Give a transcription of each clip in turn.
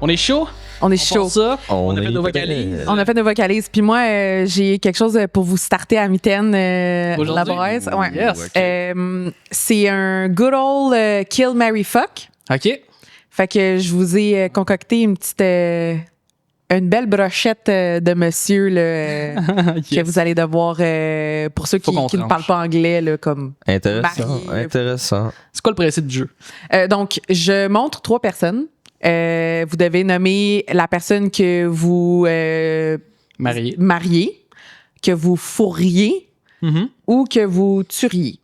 On est chaud? On est On chaud. part ça. On a est fait nos prêt. vocalises. On a fait nos vocalises. Puis moi, j'ai quelque chose pour vous starter à mitaine, la Aujourd'hui? boys. Ouais. Yes. Ok. C'est un good old Kill, Marry, Fuck. OK. Fait que je vous ai concocté une petite... une belle brochette de monsieur là, que Yes. vous allez devoir... pour ceux Faut qu'on qui ne tranche. parlent pas anglais, là, comme... Intéressant, marié. intéressant. C'est quoi le principe du jeu? Donc, je montre 3 personnes. Vous devez nommer la personne que vous Marié. mariez, que vous fourriez Mhm. ou que vous tueriez.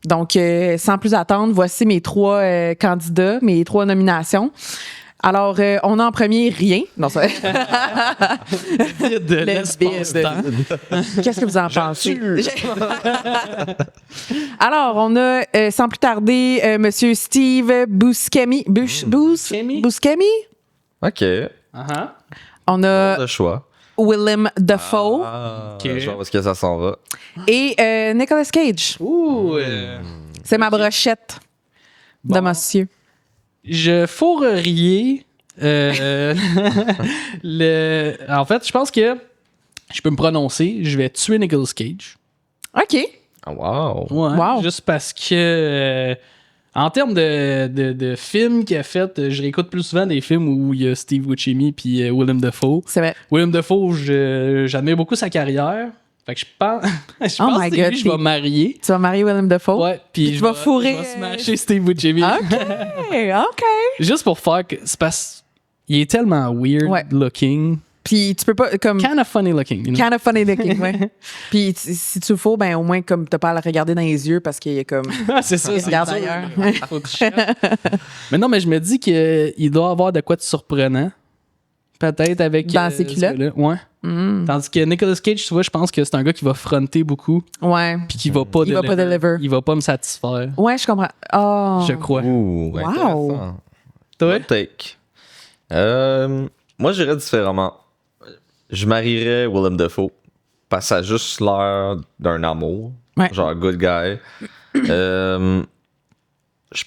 Donc, sans plus attendre, voici mes 3 candidats, mes 3 nominations. Alors, on a en premier rien. Non, ça... De l'espace vide. temps. Qu'est-ce que vous en pensez? Alors, on a, sans plus tarder, Monsieur Steve Buscemi. Buscemi? Buscemi? OK. Uh-huh. On a Le choix. Willem Dafoe Ok. Ok. Je vois où est-ce que ça s'en va. et Nicolas Cage. Ouh. C'est ma brochette de Bon. monsieur. Je fourrerais en fait, je pense que je peux me prononcer. Je vais tuer Nicolas Cage. OK. Ah, wow. Ouais. Wow. Juste parce que en termes de films qu'il a fait, je réécoute plus souvent des films où il y a Steve Buscemi puis Willem Dafoe. C'est vrai. Willem Dafoe, j'admire beaucoup sa carrière. Fait que je pense, je Oh pense my que c'est God, lui, je vais marier. Tu vas marier Willem Dafoe? Ouais, puis tu je vas vais fourrer, Je vais smasher Steve Buscemi. OK. Juste pour faire que c'est parce il est tellement weird Ouais. looking, Puis tu peux pas, comme... kind of funny looking. You know? Kind of funny looking, ouais. Puis si tu le faut, ben au moins, comme t'as pas à le regarder dans les yeux parce qu'il est comme... Ah, c'est ça. Il c'est regarde dur, ailleurs. là. Faut que je cherche. Mais non, mais je me dis qu'il doit avoir de quoi de surprenant. Peut-être avec. Dans ses ce culottes? gars-là. Ouais. Tandis que Nicolas Cage, tu vois, je pense que c'est un gars qui va fronter beaucoup. Ouais. Puis qui va pas Il va pas deliver. Il va pas me satisfaire. Ouais, je comprends. Oh. Je crois. Ouh, Wow. intéressant. Toi? Bon take. Moi, j'irais différemment. Je marierais Willem Dafoe parce que ça a juste l'air d'un amour. Ouais. Genre, good guy. Je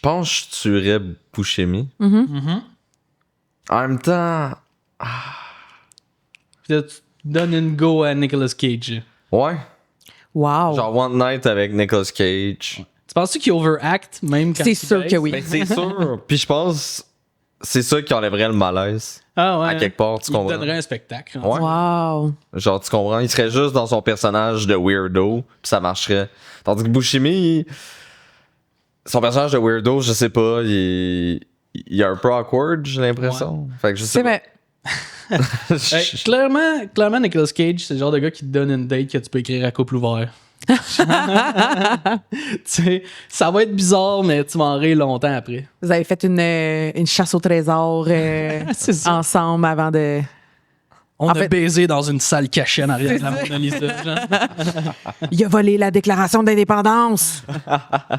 pense que je tuerais Buscemi. En même temps, Puis là, tu donnes une go à Nicolas Cage. ouais. Wow. Genre, One Night avec Nicolas Cage. Tu penses-tu qu'il overact même quand C'est il sûr baise? que oui. Ben, c'est sûr. Puis je pense c'est ça qui enlèverait le malaise. Ah ouais. À quelque part, tu il comprends? donnerait un spectacle. Ouais. Wow. Genre, tu comprends? Il serait juste dans son personnage de weirdo, puis ça marcherait. Tandis que Buscemi, son personnage de weirdo, je sais pas, il est un peu awkward, j'ai l'impression. Fait que je sais C'est pas. vrai. Hey, clairement, Nicolas Cage, c'est le genre de gars qui te donne une date que tu peux écrire à couple ouvert. Tu sais, ça va être bizarre, mais tu vas en rire longtemps après. Vous avez fait une chasse au trésor C'est ça. ensemble avant de... On En a fait- baisé dans une salle cachée en arrière de la Mona Lisa. genre. Il a volé la déclaration d'indépendance.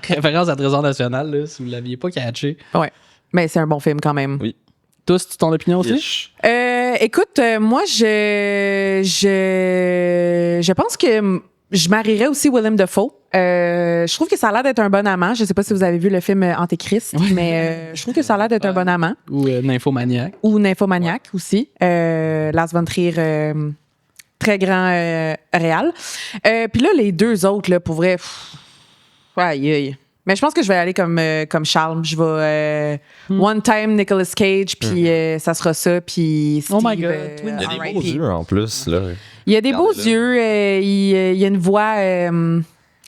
Référence à Trésor National, là, si vous l'aviez pas catché. Ouais. Mais c'est un bon film quand même. Oui. Tous, tu ton opinion aussi? Ish. Écoute, moi, je pense que je marierais aussi Willem Dafoe. Je trouve que ça a l'air d'être un bon amant. Je sais pas si vous avez vu le film Antéchrist, mais je trouve que ça a l'air d'être un bon amant. Ou Nymphomaniac? Ou Nymphomaniac aussi. Lars von Trier, très grand réal. Puis là, les 2 autres, là, pour vrai, aïe, aïe. Mais je pense que je vais aller comme Charles. Je vais One Time Nicolas Cage, puis ça sera ça, puis Steve. Oh my God, twins. Il y a des R.I.P. beaux yeux en plus, là. Il y a des beaux Regardez-le. yeux. Il y a une voix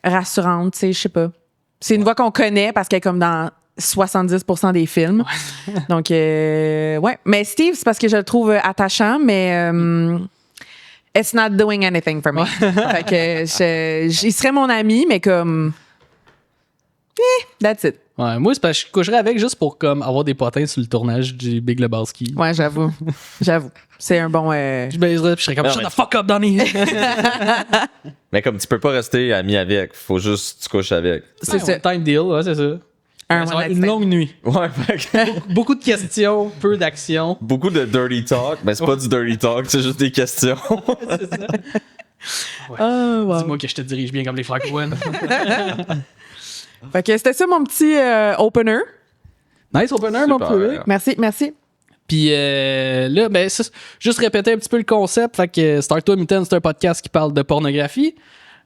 rassurante, tu sais, je sais pas. C'est une voix qu'on connaît parce qu'elle est comme dans 70% des films. Donc, ouais. Mais Steve, c'est parce que je le trouve attachant, mais it's not doing anything for me. Fait que il serait mon ami, mais comme... that's it. Ouais, moi, c'est parce que je coucherais avec juste pour comme avoir des potins sur le tournage du Big Lebowski. Ouais, j'avoue. J'avoue. C'est un bon... Je baiserais, puis je serais comme Non, shut mais- the fuck up, Donnie! Mais comme tu peux pas rester ami avec, faut juste que tu couches avec. C'est ça. Time deal, ouais, c'est ça. Un Ça va one être night une stand. longue nuit. Ouais, fait que Beaucoup de questions, peu d'action. beaucoup de dirty talk, mais c'est pas du dirty talk, c'est juste des questions. Ah, wow. Dis-moi que je te dirige bien comme les frères Coen. Fait que c'était ça mon petit opener. Nice opener, mon Super. poulet. Merci, merci. Puis là, ben, juste répéter un petit peu le concept. Fait que Start-toi Mitaine, c'est un podcast qui parle de pornographie.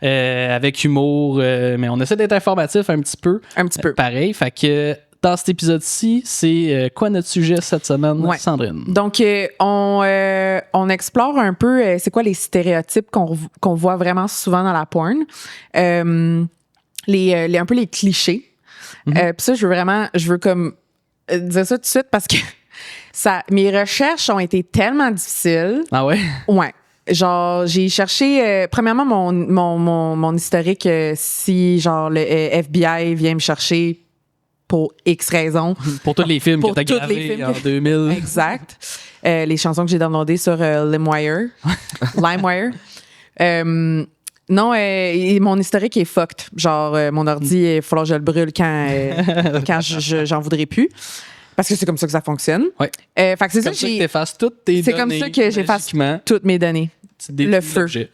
Avec humour, mais on essaie d'être informatif un petit peu. Un petit peu. Pareil. Fait que dans cet épisode-ci, c'est quoi notre sujet cette semaine, Ouais. Sandrine? Donc, on explore un peu c'est quoi les stéréotypes qu'on voit vraiment souvent dans la porn. Un peu les clichés. Puis ça, je veux comme dire ça tout de suite parce que mes recherches ont été tellement difficiles. Ah ouais? Ouais. Genre, j'ai cherché, premièrement, mon historique, si, genre, le FBI vient me chercher pour X raisons. Pour tous les films Pour que t'as tous les gravés films en que- 2000. Exact. Les chansons que j'ai downloadées sur LimeWire. Non, mon historique est fucked. Genre, mon ordi, il va falloir que je le brûle quand j'en voudrais plus. Parce que c'est comme ça que ça fonctionne. Ouais. Fait que c'est ça Comme que ça que j'ai... t'effaces toutes tes C'est données. comme ça que j'efface magiquement. toutes mes données. Tu détruis le feu. l'objet.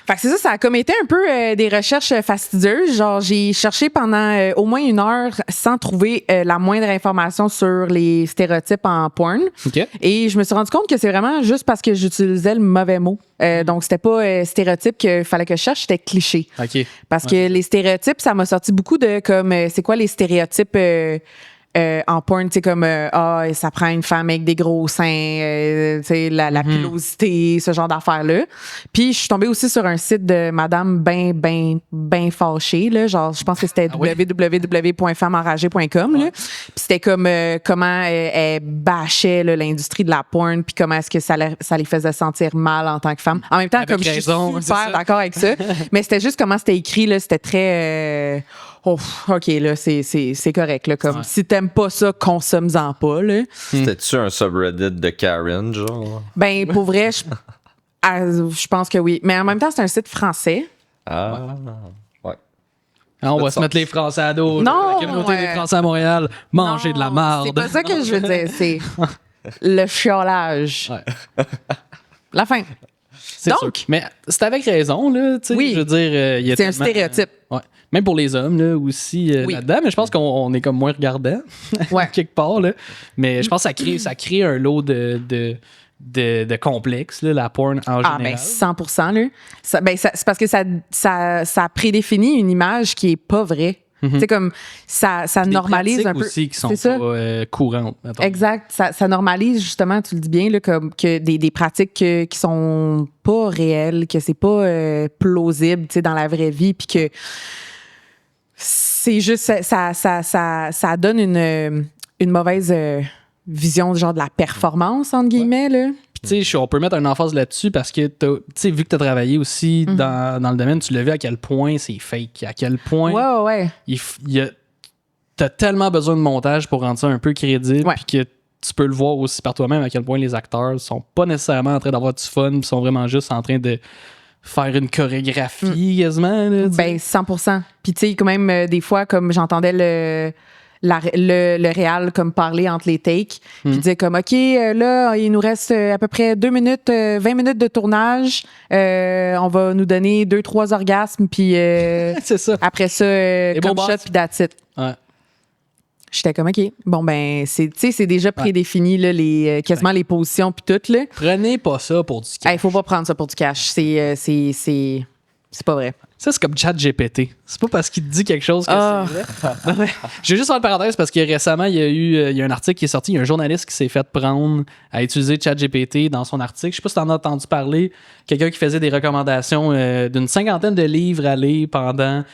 Fait que c'est ça, ça a comme été un peu des recherches fastidieuses. Genre, j'ai cherché pendant au moins 1 heure sans trouver la moindre information sur les stéréotypes en porn. OK. Et je me suis rendu compte que c'est vraiment juste parce que j'utilisais le mauvais mot. Donc, c'était pas stéréotype qu'il fallait que je cherche, c'était cliché. OK. Parce que les stéréotypes, ça m'a sorti beaucoup de comme, c'est quoi les stéréotypes en porn, tu sais, comme, ça prend une femme avec des gros seins, tu sais, la pilosité, ce genre d'affaires-là. Puis, je suis tombée aussi sur un site de madame ben fâchée, là, genre, je pense que c'était www.femmesenragée.com, là. Puis, c'était comme, comment elle bâchait, là, l'industrie de la porn, puis comment est-ce que ça les faisait sentir mal en tant que femme. En même temps, Avec comme raison, je suis c'est ça. super d'accord avec ça, mais c'était juste comment c'était écrit, là, c'était très... OK, là, c'est correct. Là, comme, si t'aimes pas ça, consomme-en pas. Là. C'était-tu un subreddit de Karen, genre? Ben, pour vrai, je pense que oui. Mais en même temps, c'est un site français. Ah, ouais. Ah, on va Pas de se mettre sens. les Français à dos. Non, La communauté ouais. des Français à Montréal, manger de la Non, marde. C'est pas ça que je veux dire. C'est le chiolage. Ouais. La fin. C'est Donc- sûr. Mais c'est avec raison, là. Tu sais, Oui. je veux dire, il y a C'est un tellement- stéréotype. Ouais. Même pour les hommes, là, aussi, Oui. là-dedans. Mais je pense qu'on est comme moins regardant, Ouais. quelque part, là. Mais je pense que ça crée un lot de complexes, là, la porn en Ah, général. ben 100%. Là. C'est parce que ça prédéfinit une image qui est pas vraie. Tu sais, comme ça Des normalise pratiques un peu. aussi qui sont C'est ça. pas courantes, mettons. Exact. Ça normalise justement, tu le dis bien, là, comme que des pratiques qui sont pas réelles, que c'est pas plausible, tu sais, dans la vraie vie, puis que c'est juste ça donne une mauvaise vision genre de la performance entre guillemets là. Tu sais, on peut mettre un emphase là-dessus parce que, tu sais, vu que tu as travaillé aussi Mhm. dans le domaine, tu l'as vu à quel point c'est fake, à quel point Ouais. t'as tellement besoin de montage pour rendre ça un peu crédible, Ouais. puis que tu peux le voir aussi par toi-même à quel point les acteurs sont pas nécessairement en train d'avoir du fun, puis sont vraiment juste en train de faire une chorégraphie quasiment. Là, tu sais. Ben 100%. Puis tu sais quand même des fois comme j'entendais le réal comme parler entre les takes, puis disait comme OK là il nous reste à peu près 20 minutes de tournage, on va nous donner 2-3 orgasmes puis c'est ça. après ça bon comme boss. shot puis that's it. Ouais. J'étais comme OK. Bon ben c'est tu sais c'est déjà prédéfini là les quasiment les positions puis tout là. Prenez pas ça pour du cash. Hey, faut pas prendre ça pour du cash, c'est pas vrai. Ça, c'est comme ChatGPT. C'est pas parce qu'il te dit quelque chose que Ah. c'est vrai. Je vais juste faire une parenthèse parce que récemment, il y a un article qui est sorti. Il y a un journaliste qui s'est fait prendre à utiliser ChatGPT dans son article. Je sais pas si t'en as entendu parler. Quelqu'un qui faisait des recommandations d'une 50aine de livres à lire pendant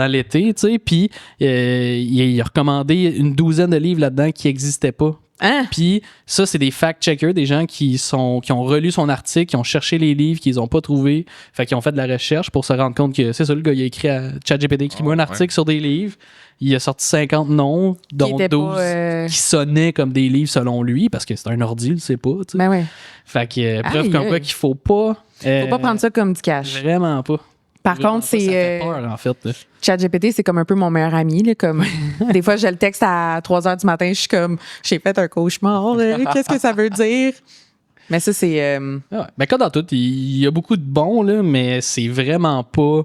l'été, tu sais. Puis, il a recommandé une 12aine de livres là-dedans qui n'existaient pas. Hein? Puis ça, c'est des fact-checkers, des gens qui ont relu son article, qui ont cherché les livres qu'ils n'ont pas trouvés, fait qu'ils ont fait de la recherche pour se rendre compte que c'est ça, le gars, il a écrit à ChatGPT, écrit-moi un article sur des livres. Il a sorti 50 noms, dont était 12 pas, qui sonnaient comme des livres selon lui, parce que c'est un ordi, il sait pas. Tu sais. Ben ouais. Fait que preuve Aïe, comme aïe. quoi qu'il faut pas. Faut pas prendre ça comme du cash. Vraiment pas. Par Vraiment contre, pas, ça c'est fait peur, en fait. Là. ChatGPT, c'est comme un peu mon meilleur ami. Là, comme, des fois, je le texte à 3 heures du matin, je suis comme, j'ai fait un cauchemar, qu'est-ce que ça veut dire? Mais ça, c'est. Ah ouais. Ben, comme dans tout, il y a beaucoup de bons, là, mais c'est vraiment pas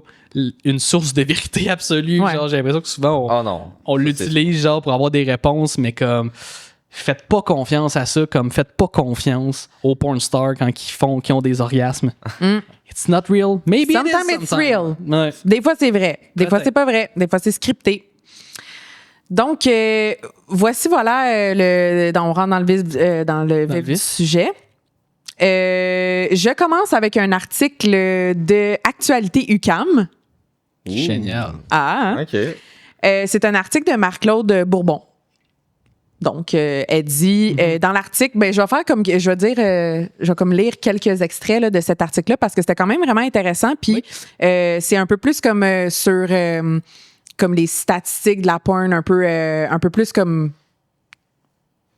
une source de vérité absolue. Ouais. Genre, j'ai l'impression que souvent, Oh non. on l'utilise genre pour avoir des réponses, mais comme faites pas confiance à ça comme faites pas confiance aux porn stars quand qui ont des orgasmes. It's not real. Maybe Sometimes it is. it's real. Ouais. Des fois, c'est vrai. Des fois, c'est pas vrai. Des fois, c'est scripté. Donc, voilà, on rentre dans le vif du sujet. Je commence avec un article de Actualité UQAM. Génial. Ah, hein? OK. C'est un article de Marc-Claude Bourbon. Donc, elle dit, dans l'article, je vais comme lire quelques extraits là, de cet article-là parce que c'était quand même vraiment intéressant. Puis, c'est un peu plus comme sur comme les statistiques de la porn, un peu plus comme.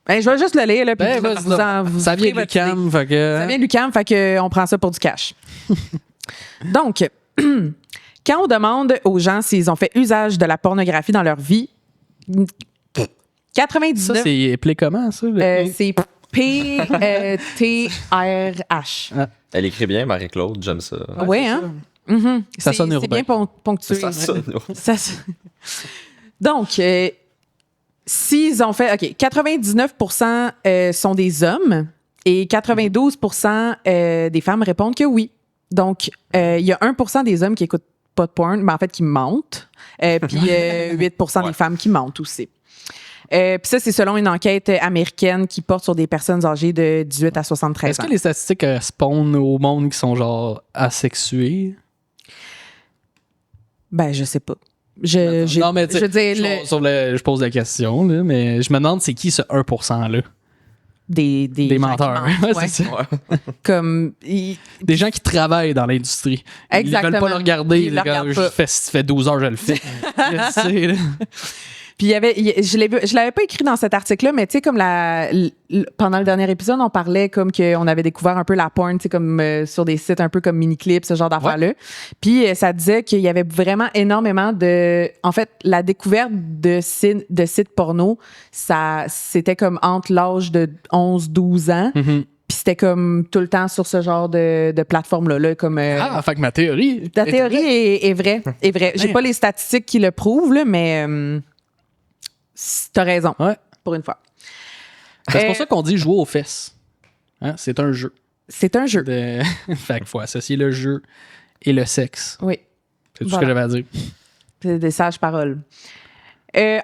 Je vais juste le lire, là, puis ça vient de l'UQAM, fait que... Ça vient de l'UQAM, fait que on prend ça pour du cash. Donc, quand on demande aux gens s'ils ont fait usage de la pornographie dans leur vie, 99... Ça, c'est appelé comment, ça? c'est PTRH. Elle écrit bien, Marie-Claude, j'aime ça. Oui, hein? Mm-hmm. Ça sonne C'est bien ponctué. Ça sonne. Donc, s'ils ont fait... OK, 99% sont des hommes et 92% des femmes répondent que oui. Donc, il y a 1% des hommes qui écoutent pas de porn, mais en fait, qui mentent. Puis 8% des femmes qui mentent aussi. Puis ça, c'est selon une enquête américaine qui porte sur des personnes âgées de 18 à 73 ans. Est-ce que les statistiques correspondent au monde qui sont genre asexués? Ben, je sais pas. Non, mais je veux dire, je pose la question, là, mais je me demande c'est qui ce 1%-là? Des menteurs. Ouais. C'est ça. Comme, des gens qui travaillent dans l'industrie. Exactement. Ils veulent pas le regarder. Ils le regardent pas. Ça fait 12 heures que je le fais. Je sais, là. Puis je l'avais pas écrit dans cet article-là, mais tu sais, comme pendant le dernier épisode, on parlait comme qu'on avait découvert un peu la porn, tu sais, comme sur des sites un peu comme Miniclip, ce genre d'affaires-là. Puis ça disait qu'il y avait vraiment énormément en fait, la découverte de sites porno, c'était comme entre l'âge de 11-12 ans. Mm-hmm. Puis c'était comme tout le temps sur ce genre de plateforme-là. Là, comme, fait que ma théorie... Ta théorie est vraie. J'ai pas les statistiques qui le prouvent, là, mais... t'as raison, pour une fois. C'est pour ça qu'on dit jouer aux fesses. Hein? C'est un jeu. C'est un jeu. Fait qu'il faut associer le jeu et le sexe. Oui. C'est tout ce que j'avais à dire. C'est des sages paroles.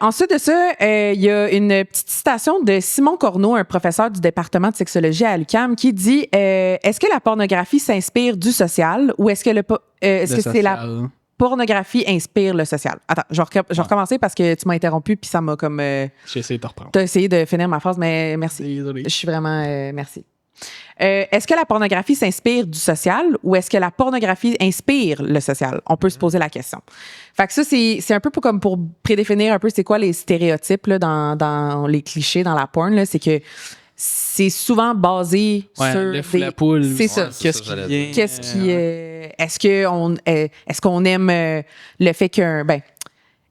Ensuite de ça, il y a une petite citation de Simon Corneau, un professeur du département de sexologie à l'UQAM, qui dit est-ce que la pornographie s'inspire du social ou est-ce que c'est la pornographie inspire le social? Attends, je vais recommencer parce que tu m'as interrompu puis ça m'a comme... J'ai essayé de te reprendre. Tu as essayé de finir ma phrase, mais merci. Désolé. Je suis vraiment... merci. Est-ce que la pornographie s'inspire du social ou est-ce que la pornographie inspire le social? On peut se poser la question. Fait que ça, c'est un peu comme pour prédéfinir un peu c'est quoi les stéréotypes là, dans les clichés dans la porn. Là, c'est que c'est souvent basé sur l'œuf ou la poule. C'est ça. Qu'est-ce qui vient? Est-ce qu'on aime le fait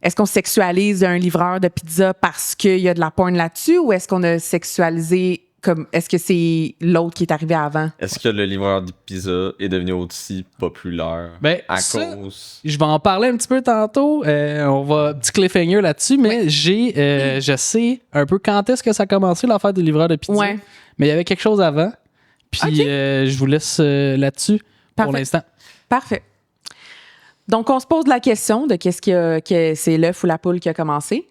est-ce qu'on sexualise un livreur de pizza parce qu'il y a de la porn là-dessus ou est-ce qu'on a sexualisé est-ce que c'est l'autre qui est arrivé avant? Est-ce que le livreur de pizza est devenu aussi populaire à cause... Je vais en parler un petit peu tantôt. On va petit cliffhanger là-dessus, mais je sais un peu quand est-ce que ça a commencé l'affaire du livreur de pizza. Ouais. Mais il y avait quelque chose avant. Puis je vous laisse là-dessus pour l'instant. Parfait. Donc, on se pose la question de que c'est l'œuf ou la poule qui a commencé.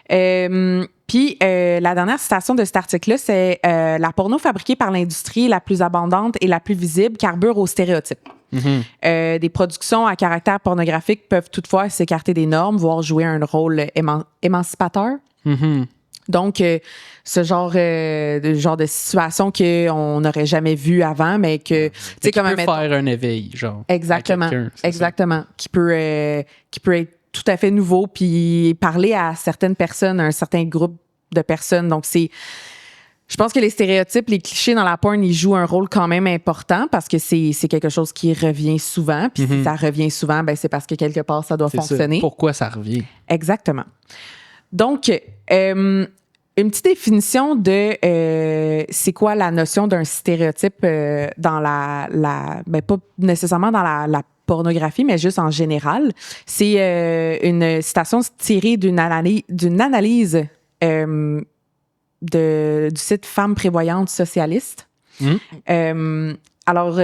Puis, la dernière citation de cet article-là, c'est la porno fabriquée par l'industrie la plus abondante et la plus visible carbure aux stéréotypes. Mm-hmm. Des productions à caractère pornographique peuvent toutefois s'écarter des normes, voire jouer un rôle émancipateur. Mm-hmm. Donc, ce genre de situation qu'on n'aurait jamais vu avant, mais que... tu sais, comme peut faire un éveil, genre. Exactement, exactement. Qui peut être tout à fait nouveau, puis parler à certaines personnes, à un certain groupe de personnes. Donc, je pense que les stéréotypes, les clichés dans la porn, ils jouent un rôle quand même important parce que c'est quelque chose qui revient souvent. Puis si ça revient souvent, c'est parce que quelque part, ça doit fonctionner. Pourquoi ça revient? Exactement. Donc, une petite définition de c'est quoi la notion d'un stéréotype dans pas nécessairement dans la pornographie, mais juste en général. C'est une citation tirée d'une analyse du site Femmes prévoyantes socialistes. Alors,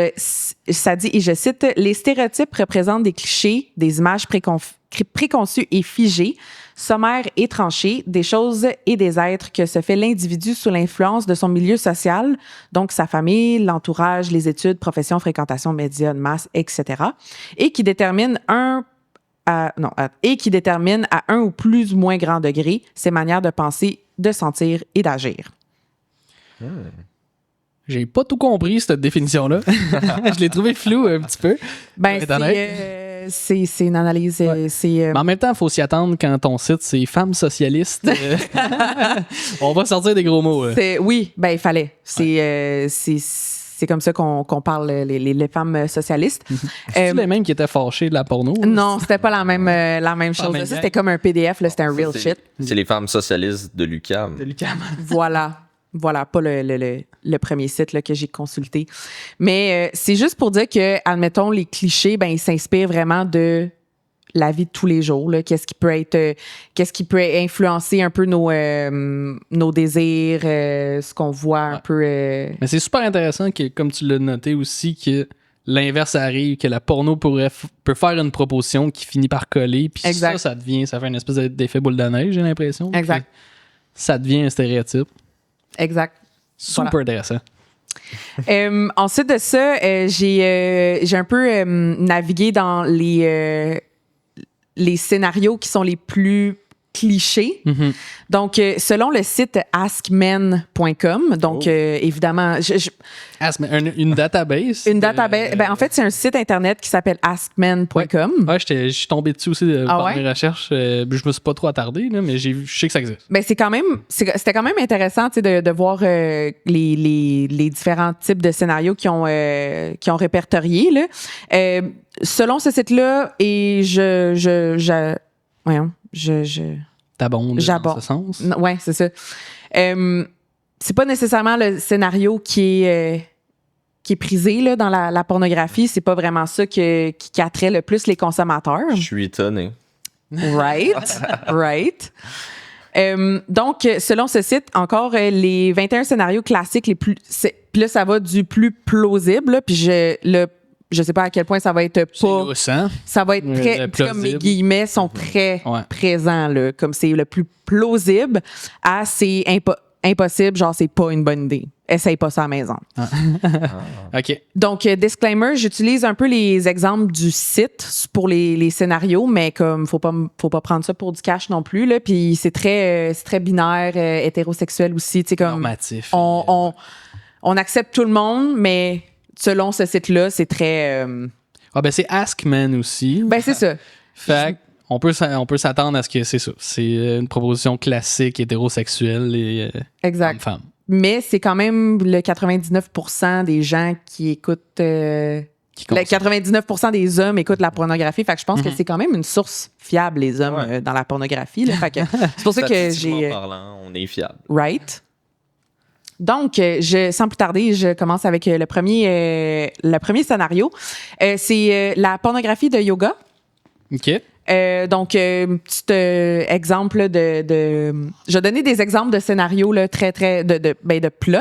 ça dit, et je cite, « Les stéréotypes représentent des clichés, des images préconçues et figées, sommaires et tranchées, des choses et des êtres que se fait l'individu sous l'influence de son milieu social, donc sa famille, l'entourage, les études, profession, fréquentation, médias de masse, etc., et qui déterminent à un ou plus ou moins grand degré ses manières de penser, de sentir et d'agir. » J'ai pas tout compris, cette définition-là. Je l'ai trouvé flou un petit peu. Ben, c'est une analyse. Ouais. Mais en même temps, il faut s'y attendre quand ton site, c'est Femmes socialistes. On va sortir des gros mots. Oui, ben il fallait. C'est comme ça qu'on parle, les femmes socialistes. C'est les mêmes qui étaient fâchés de la porno? Non, c'était pas la même chose. Ça, c'était comme un PDF, là, c'était un real shit. C'est les femmes socialistes de l'UQAM. Voilà, pas le premier site là, que j'ai consulté. Mais c'est juste pour dire que, admettons, les clichés, ben, ils s'inspirent vraiment de la vie de tous les jours. Là. Qu'est-ce qui peut influencer un peu nos désirs, ce qu'on voit un peu. Mais c'est super intéressant que, comme tu l'as noté aussi, que l'inverse arrive, que la porno peut faire une proposition qui finit par coller, puis ça fait une espèce d'effet boule de neige, j'ai l'impression. Exact. Ça devient un stéréotype. Exact. Super intéressant. Ensuite de ça, j'ai un peu navigué dans les scénarios qui sont les plus clichés. Mm-hmm. Donc, selon le site askmen.com, donc évidemment... Une database? Une database. Ben, en fait, c'est un site Internet qui s'appelle askmen.com. Ouais, je suis tombé dessus aussi par mes recherches. Je me suis pas trop attardé, là, mais je sais que ça existe. Ben, c'était quand même intéressant de voir les différents types de scénarios qui ont répertorié. Là. Selon ce site-là, et T'abondes dans ce sens? Oui, c'est ça. C'est pas nécessairement le scénario qui est prisé là, dans la pornographie. C'est pas vraiment ça qui attrait le plus les consommateurs. Je suis étonné. Right. Donc, selon ce site, encore les 21 scénarios classiques les plus... Puis là, ça va du plus plausible. Là, puis je sais pas à quel point ça va être pas... Lousse, hein? Ça va être très... Comme mes guillemets sont très présents, là, comme c'est le plus plausible à c'est impossible, genre c'est pas une bonne idée. Essaye pas ça à la maison. OK. Donc, disclaimer, j'utilise un peu les exemples du site pour les scénarios, mais comme faut pas prendre ça pour du cash non plus, là. Puis c'est très binaire, hétérosexuel aussi, tu sais, comme... Normatif. On accepte tout le monde, mais... Selon ce site-là, c'est très... c'est Askmen aussi. Ben, c'est ça. Fait on peut s'attendre à ce que c'est ça. C'est une proposition classique hétérosexuelle et homme-femme. Mais c'est quand même le 99% des gens qui écoutent... le 99% des hommes écoutent la pornographie. Fait que je pense que c'est quand même une source fiable, les hommes, dans la pornographie. Là. Fait que c'est pour ça que j'ai... parlant, on est fiable. Right. Donc, sans plus tarder, je commence avec le premier scénario. C'est la pornographie de yoga. OK. Donc, petit exemple de... Je vais donner des exemples de scénarios là, très, très... de plot.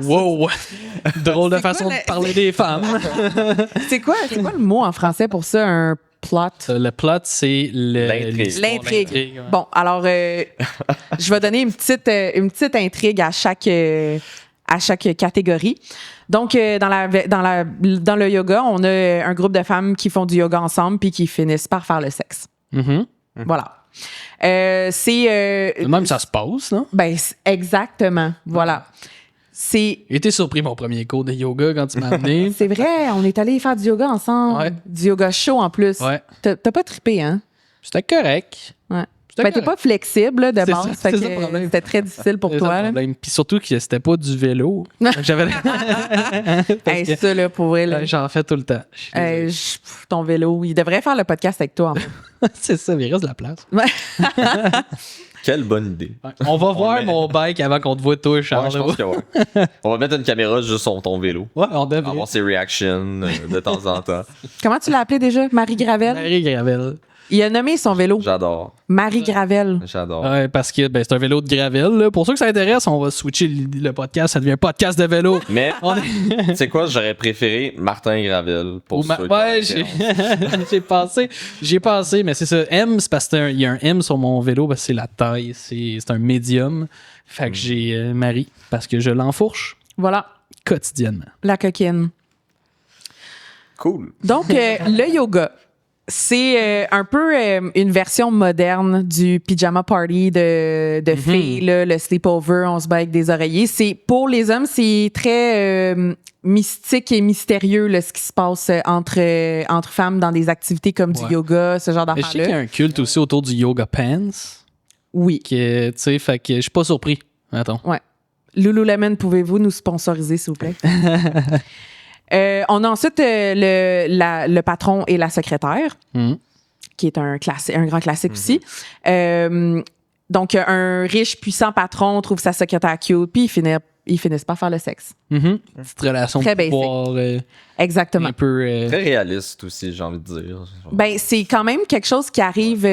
Wow! Drôle de façon de parler des femmes. C'est quoi le mot en français pour ça, un plot? Le plot, c'est l'intrigue. Bon, alors, je vais donner une petite intrigue à chaque catégorie. Donc, dans le yoga, on a un groupe de femmes qui font du yoga ensemble puis qui finissent par faire le sexe. Mm-hmm. Voilà. Même ça se passe, non? Ben, exactement. Voilà. J'ai été surpris mon premier cours de yoga quand tu m'as amené. C'est vrai, on est allé faire du yoga ensemble. Ouais. Du yoga chaud en plus. Ouais. T'as pas trippé, hein? C'était correct. Ouais. Ben, t'es pas flexible là, de base. C'était très difficile pour toi. Puis surtout que c'était pas du vélo. J'avais. Ça, là, pour vrai. Là. J'en fais tout le temps. Ton vélo, il devrait faire le podcast avec toi. En fait. C'est ça, il reste de la place. Quelle bonne idée. Ouais. On va voir mon bike avant qu'on te voit toi, Charles. Je pense que on va mettre une caméra juste sur ton vélo. Ouais, on devrait. Avoir ses reactions de temps en temps. Comment tu l'as appelé déjà? Marie Gravel? Marie Gravel. Il a nommé son vélo J'adore. Marie Gravel. J'adore. Ouais, parce que c'est un vélo de gravel. Là. Pour ceux que ça intéresse, on va switcher le podcast. Ça devient un podcast de vélo. Mais, On est- tu sais quoi, j'aurais préféré Martin Gravel pour ceux qui ont Ouais, référence. j'ai pensé, mais c'est ça. M, c'est parce qu'il y a un M sur mon vélo, parce que c'est la taille, c'est un médium. Fait que j'ai Marie, parce que je l'enfourche Voilà, quotidiennement. la coquine. Cool. Donc, le yoga, c'est un peu une version moderne du pyjama party de filles, là, le sleepover, on se bat avec des oreillers. Pour les hommes, c'est très mystique et mystérieux là, ce qui se passe entre femmes dans des activités comme du Ouais. yoga, ce genre Mais je sais qu'il y a d'affaires-là. un culte aussi autour du yoga pants. Oui. Tu sais, fait que je suis pas surpris. Attends. Ouais. Lululemon, pouvez-vous nous sponsoriser, s'il vous plaît? On a ensuite le patron et la secrétaire, qui est un grand classique aussi. Donc, un riche, puissant patron trouve sa secrétaire cute, puis ils finissent par faire le sexe. Petite relation Très de pouvoir Exactement. un peu. Très réaliste aussi, j'ai envie de dire. Ben, c'est quand même quelque chose qui arrive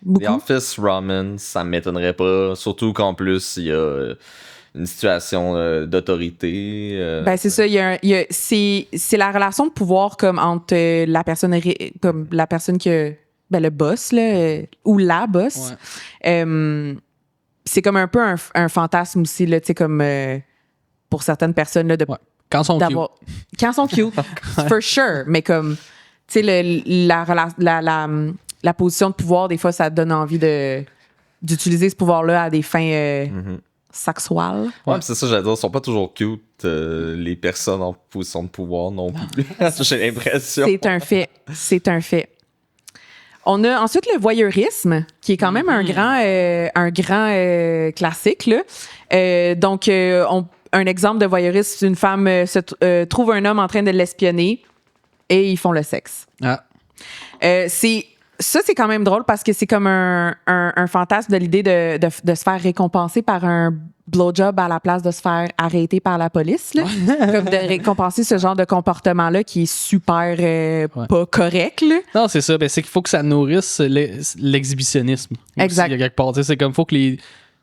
beaucoup. The Office Ramen, ça m'étonnerait pas. Surtout qu'en plus, il y a une situation d'autorité. Ben, c'est ça. C'est la relation de pouvoir comme entre comme la personne que. Ben, le boss, là, ou la boss. Ouais. C'est comme un peu un fantasme aussi, là, tu sais, comme pour certaines personnes, là, de Ouais. Quand ils sont cute. d'avoir. Quand ils sont cute, for sure. Mais comme, tu sais, la position de pouvoir, des fois, ça te donne envie d'utiliser ce pouvoir-là à des fins sexuelles. Ouais, pis c'est ça, j'allais dire, ils sont pas toujours cute, les personnes en position de pouvoir non plus. J'ai l'impression. C'est un fait. C'est un fait. On a ensuite le voyeurisme, qui est quand même un grand classique, là. Donc, un exemple de voyeurisme, c'est une femme trouve un homme en train de l'espionner et ils font le sexe. Ah. C'est quand même drôle parce que c'est comme un fantasme de l'idée de se faire récompenser par un blowjob à la place de se faire arrêter par la police. Là. Comme de récompenser ce genre de comportement-là qui est super pas correct. Là. Non, c'est ça. Ben, c'est qu'il faut que ça nourrisse l'exhibitionnisme. Exact. Il y a quelque part. Tu sais, c'est comme faut que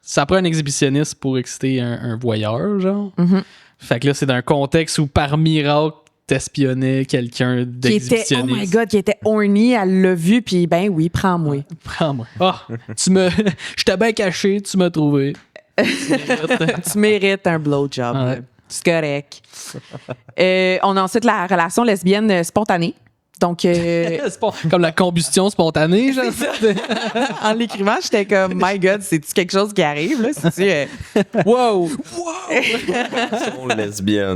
ça prend un exhibitionniste pour exciter un voyeur, genre. Mm-hmm. Fait que là, c'est dans un contexte où par miracle, t'espionnais quelqu'un Qui était, oh d'exhibitionniste. my God, qui était horny, elle l'a vu, puis ben oui, prends-moi. Prends-moi. Ah, je t'ai bien caché, tu m'as trouvé. Tu mérites un blowjob. Ouais. C'est correct. On a ensuite la relation lesbienne spontanée. Donc, C'est pas comme la combustion spontanée, genre. en l'écrivant, j'étais comme, my God, c'est-tu quelque chose qui arrive, là? C'est-tu, wow!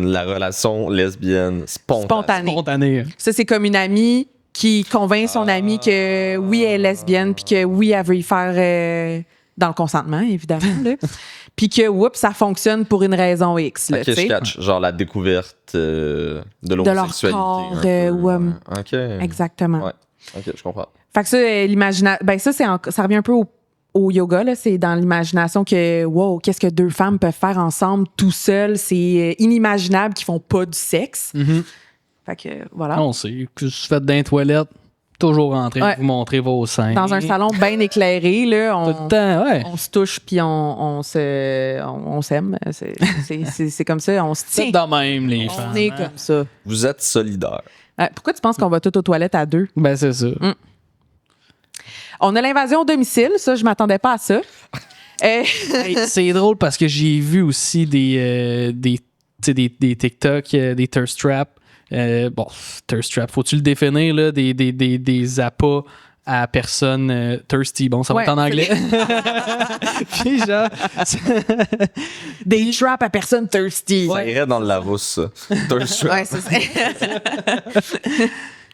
La relation lesbienne spontanée. Spontanée. Spontané. Ça, c'est comme une amie qui convainc son amie que oui, elle est lesbienne, puis que oui, elle veut y faire dans le consentement, évidemment, là. Puis que, oups, ça fonctionne pour une raison X, là, Ok, tu je sais. catch. Genre la découverte de leur l'homosexualité. corps, un peu, ou, Ok. Exactement. Ouais. Ok, je comprends. Fait que ça, ben ça, ça revient un peu au yoga, là. C'est dans l'imagination que, wow, qu'est-ce que deux femmes peuvent faire ensemble tout seules? C'est inimaginable qu'ils font pas du sexe. Fait que, voilà. On sait que je fais dans les toilettes, toujours en train Ouais. de vous montrer vos seins. Dans un salon bien éclairé, là, Tout le temps, ouais. on se touche puis on s'aime. C'est comme ça, on se C'est tient. de même, les On femmes. est hein. comme ça. Vous êtes solidaires. Pourquoi tu penses qu'on va tout aux toilettes à deux? Ben, c'est ça. On a l'invasion au domicile, ça, je m'attendais pas à ça. Hey, c'est drôle parce que j'ai vu aussi des TikTok, des thirst traps. Bon, thirst trap, faut-tu le définir, là? Des appâts à personne thirsty. Bon, ça va Ouais, être en anglais. Puis genre, Des traps à personne thirsty. Ça irait dans le Larousse, ça. Thirst trap. Ouais, c'est ça.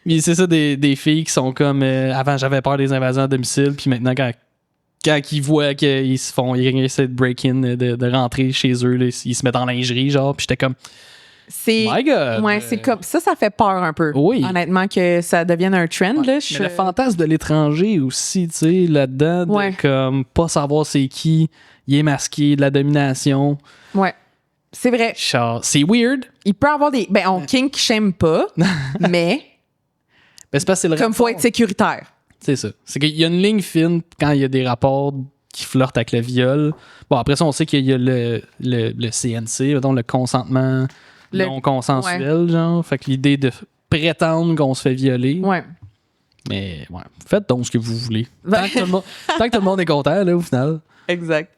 puis c'est ça, des filles qui sont comme... avant, j'avais peur des invasions à domicile, puis maintenant, quand ils voient qu'ils essaient de break-in, de rentrer chez eux, là, ils se mettent en lingerie, genre, puis j'étais comme... C'est My God! ouais, c'est comme ça fait peur un peu. Oui. Honnêtement que ça devienne un trend là, Mais le fantasme de l'étranger aussi, tu sais, là-dedans, de Ouais. comme pas savoir c'est qui, il est masqué, de la domination. Ouais. C'est vrai. Genre, c'est weird, Il peut avoir on kink shame pas, mais Ben, c'est parce que c'est le Comme faut rapport. être sécuritaire. C'est ça. C'est qu'il y a une ligne fine quand il y a des rapports qui flirtent avec le viol. Bon, après ça, on sait qu'il y a le CNC, mettons, le consentement non consensuel, genre. Fait que l'idée de prétendre qu'on se fait violer. Ouais. Mais, ouais, faites donc ce que vous voulez. Ben- Tant que tout le monde est content, là, au final. Exact.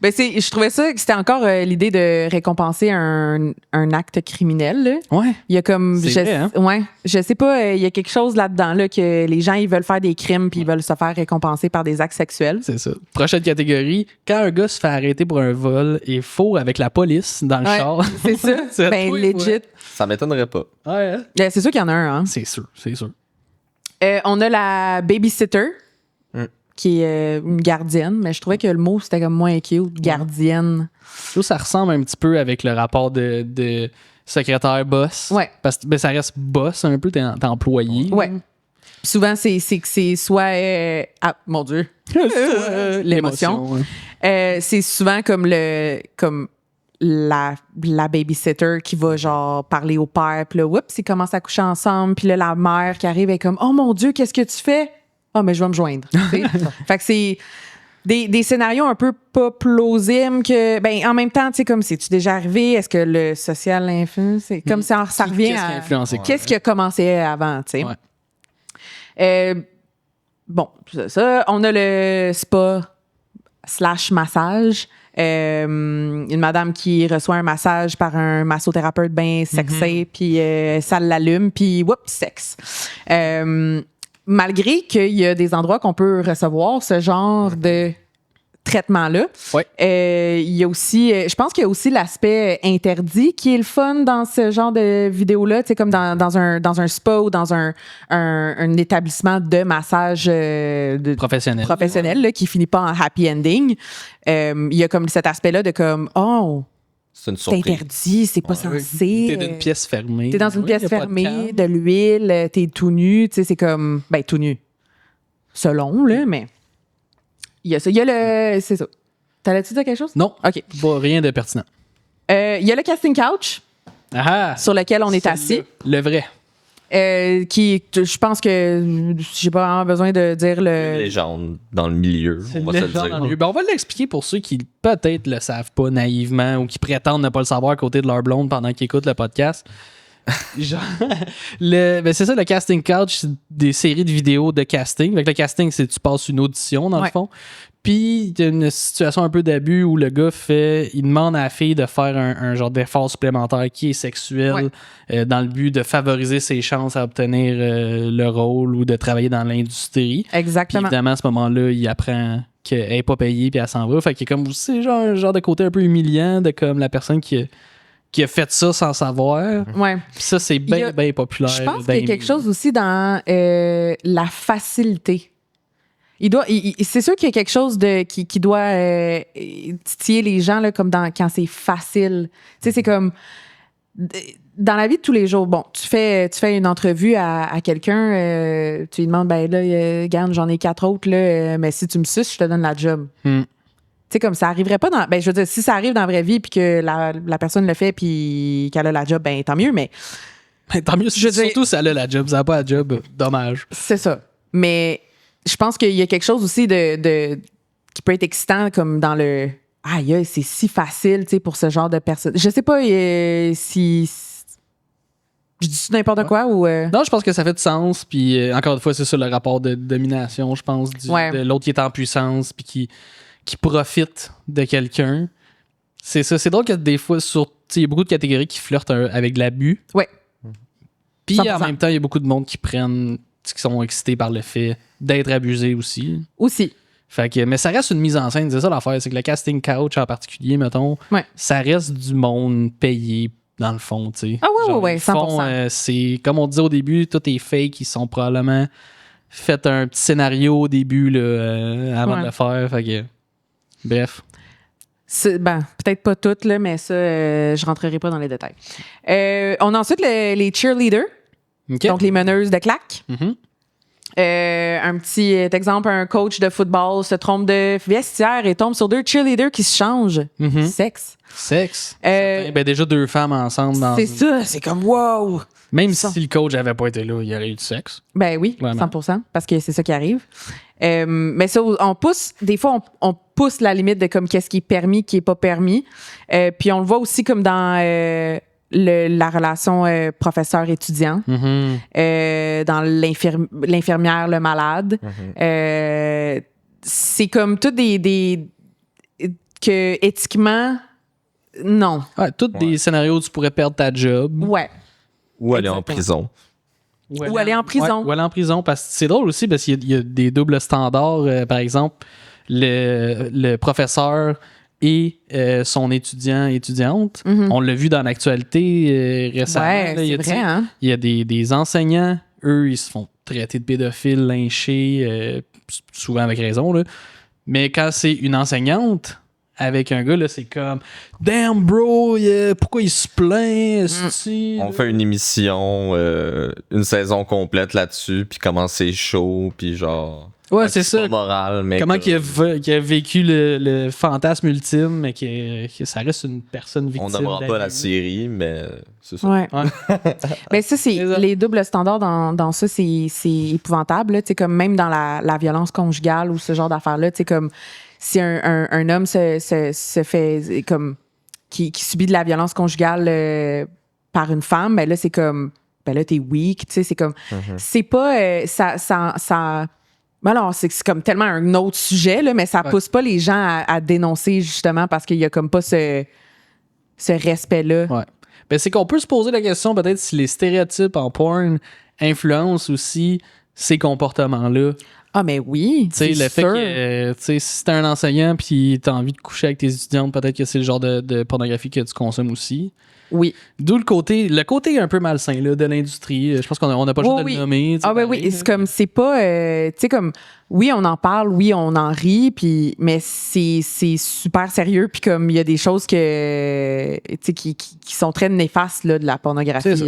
Ben je trouvais ça que c'était encore l'idée de récompenser un acte criminel. Là. Ouais. Il y a comme C'est vrai, hein? ouais, je sais pas, il y a quelque chose là-dedans là que les gens ils veulent faire des crimes puis ils veulent se faire récompenser par des actes sexuels. C'est ça. Prochaine catégorie. Quand un gars se fait arrêter pour un vol et faux avec la police dans le Ouais, char. c'est ça. C'est Ben toi, legit. Ça m'étonnerait pas. Ouais, hein? C'est sûr qu'il y en a un. Hein. C'est sûr, c'est sûr. On a la babysitter. Qui est une gardienne, mais je trouvais que le mot c'était comme moins cute, gardienne. Je trouve que ça ressemble un petit peu avec le rapport de secrétaire-boss. Ouais. Parce que ben, ça reste boss un peu, t'es employé. Ouais. Puis souvent c'est que c'est soit ah mon Dieu, l'émotion. Ouais. C'est souvent comme la babysitter qui va genre parler au père, puis là, oups, ils commencent à coucher ensemble, puis là, la mère qui arrive est comme, oh mon Dieu, qu'est-ce que tu fais? Ah, mais je vais me joindre. Tu sais? Fait que c'est des scénarios un peu pas plausibles que, ben, en même temps, tu sais, comme, c'est-tu déjà arrivé? Est-ce que le social influence? C'est comme ça revient Qu'est-ce qui a à. influencé quoi? Qu'est-ce qui a commencé avant, tu sais? Ouais. Bon, c'est ça. On a le spa/massage. Une madame qui reçoit un massage par un massothérapeute bien sexy, puis ça l'allume, puis whoop, sexe. Malgré qu'il y a des endroits qu'on peut recevoir ce genre de traitement-là, Ouais. il y a aussi, je pense qu'il y a aussi l'aspect interdit qui est le fun dans ce genre de vidéo-là, tu sais, comme dans un spa ou dans un établissement de massage professionnel là, qui finit pas en happy ending. Il y a comme cet aspect-là de comme, oh, C'est une c'est surprise. interdit, c'est pas censé. T'es dans une pièce fermée. T'es dans une Oui, pièce y a pas de fermée, cadre. de l'huile, t'es tout nu, tu sais, c'est comme, ben, tout nu. Selon, là, mais il y a ça. Il y a le, c'est ça. T'allais-tu dire quelque chose? Non. OK. Pas rien de pertinent. Il y a le casting couch Ah! sur lequel on est Celle-là. assis. Le vrai. Qui, je pense que j'ai pas vraiment besoin de dire Une le. légende dans le milieu, C'est on une va se le légende dans le dire. milieu. Ben, on va l'expliquer pour ceux qui peut-être le savent pas naïvement ou qui prétendent ne pas le savoir à côté de leur blonde pendant qu'ils écoutent le podcast. Genre, ben c'est ça, le casting couch, c'est des séries de vidéos de casting. Avec le casting, c'est tu passes une audition dans le Ouais. fond. Puis il y a une situation un peu d'abus où le gars il demande à la fille de faire un genre d'effort supplémentaire qui est sexuel dans le but de favoriser ses chances à obtenir le rôle ou de travailler dans l'industrie. Puis Exactement. évidemment, à ce moment-là, il apprend qu'elle n'est pas payée puis elle s'en va. Fait qu'il y a comme aussi genre, un genre de côté un peu humiliant de comme la personne qui a fait ça sans savoir. Ouais. Puis ça, c'est Il y bien, a- bien populaire. Je pense dans qu'il y a les quelque milieux. chose aussi dans la facilité. C'est sûr qu'il y a quelque chose qui doit titiller les gens là, comme quand c'est facile. Tu sais, c'est comme dans la vie de tous les jours. Bon, tu fais une entrevue à quelqu'un, tu lui demandes, ben là, regarde, j'en ai 4 autres, là, mais si tu me suces, je te donne la job. Hmm. Tu sais, comme ça arriverait pas dans. Ben, je veux dire, si ça arrive dans la vraie vie puis que la personne le fait puis qu'elle a la job, ben tant mieux, mais Tant mieux, Je veux dire- surtout si elle a la job. Si elle n'a pas la job, dommage. c'est ça. Mais je pense qu'il y a quelque chose aussi de qui peut être excitant comme dans le aïe, c'est si facile, tu sais, pour ce genre de personne. Je sais pas si je dis n'importe quoi ou Non, je pense que ça fait du sens. Puis encore une fois, c'est ça le rapport de domination, je pense, Ouais. de l'autre qui est en puissance puis qui profite de quelqu'un. C'est ça. C'est drôle que des fois, il y a beaucoup de catégories qui flirtent avec de l'abus. Ouais. Puis 100%. en même temps, il y a beaucoup de monde qui sont excités par le fait d'être abusés aussi. aussi. Fait que, mais ça reste une mise en scène, c'est ça l'affaire. C'est que le casting couch en particulier, mettons, Ouais. ça reste du monde payé dans le fond, tu sais. Ah ouais, Genre, ouais, ils font, 100%. c'est comme on disait au début, tout est fake. Ils sont probablement fait un petit scénario au début là, avant Ouais. de le faire. Fait que, bref. Ben, peut-être pas toutes, là, mais ça, je rentrerai pas dans les détails. On a ensuite les cheerleaders, OK. donc les meneuses de claques. Mhm. Un petit exemple, un coach de football se trompe de vestiaire et tombe sur 2 cheerleaders qui se changent. Sexe. Sexe. Ben déjà 2 femmes ensemble. C'est ça, c'est comme wow! Même si le coach avait pas été là, il y aurait eu du sexe. Ben oui, Vraiment. 100%, parce que c'est ça qui arrive. Mais ça, on pousse, des fois, on pousse la limite de comme qu'est-ce qui est permis, qui est pas permis. Puis on le voit aussi comme dans la relation professeur-étudiant, dans l'infirmière, le malade. C'est comme tout que éthiquement, non. Ouais, tous des scénarios où tu pourrais perdre ta job. Ouais. Ou aller en Exactement. prison. Ou aller en prison. Ouais, ou aller en prison. Parce que c'est drôle aussi, parce qu'il y a des doubles standards. Par exemple, le professeur et son étudiante. On l'a vu dans l'actualité récemment. Ouais, là, il y a, c'est vrai, hein? Il y a des enseignants, eux, ils se font traiter de pédophiles, lynchés, souvent avec raison. Là. Mais quand c'est une enseignante avec un gars, là, c'est comme damn bro, pourquoi il se plaint? esti? On fait une émission, une saison complète là-dessus, puis comment c'est chaud, puis genre... Ouais, c'est ça. pas moral, mais... Comment qu'il a vécu le fantasme ultime, mais que ça reste une personne victime. On n'aimera pas la série, mais c'est ça. Ouais. Ouais. Ben ça, c'est C'est ça. les doubles standards dans ça, c'est épouvantable. Là. Tu sais, comme même dans la violence conjugale ou ce genre d'affaires-là, tu sais, comme si un homme se fait comme qui subit de la violence conjugale par une femme, ben là, c'est comme ben là, t'es weak, tu sais, c'est comme c'est pas ça ben non, c'est comme tellement un autre sujet, là, mais ça pousse pas les gens à dénoncer justement parce qu'il y a comme pas ce respect-là. Ouais. Ben, c'est qu'on peut se poser la question peut-être si les stéréotypes en porn influencent aussi ces comportements-là. Ah, mais oui, Tu sais, c'est le fait sûr. que tu sais, si t'es un enseignant puis t'as envie de coucher avec tes étudiantes, peut-être que c'est le genre de pornographie que tu consommes aussi. Oui. D'où le côté un peu malsain là, de l'industrie. Je pense qu'on n'a pas le choix de le nommer. tu sais, Ah oui, pareil, oui. C'est comme, c'est pas, tu sais, comme, oui, on en parle, oui, on en rit, puis, mais c'est super sérieux, puis comme, il y a des choses que, tu sais, qui sont très néfastes, là, de la pornographie. C'est ça.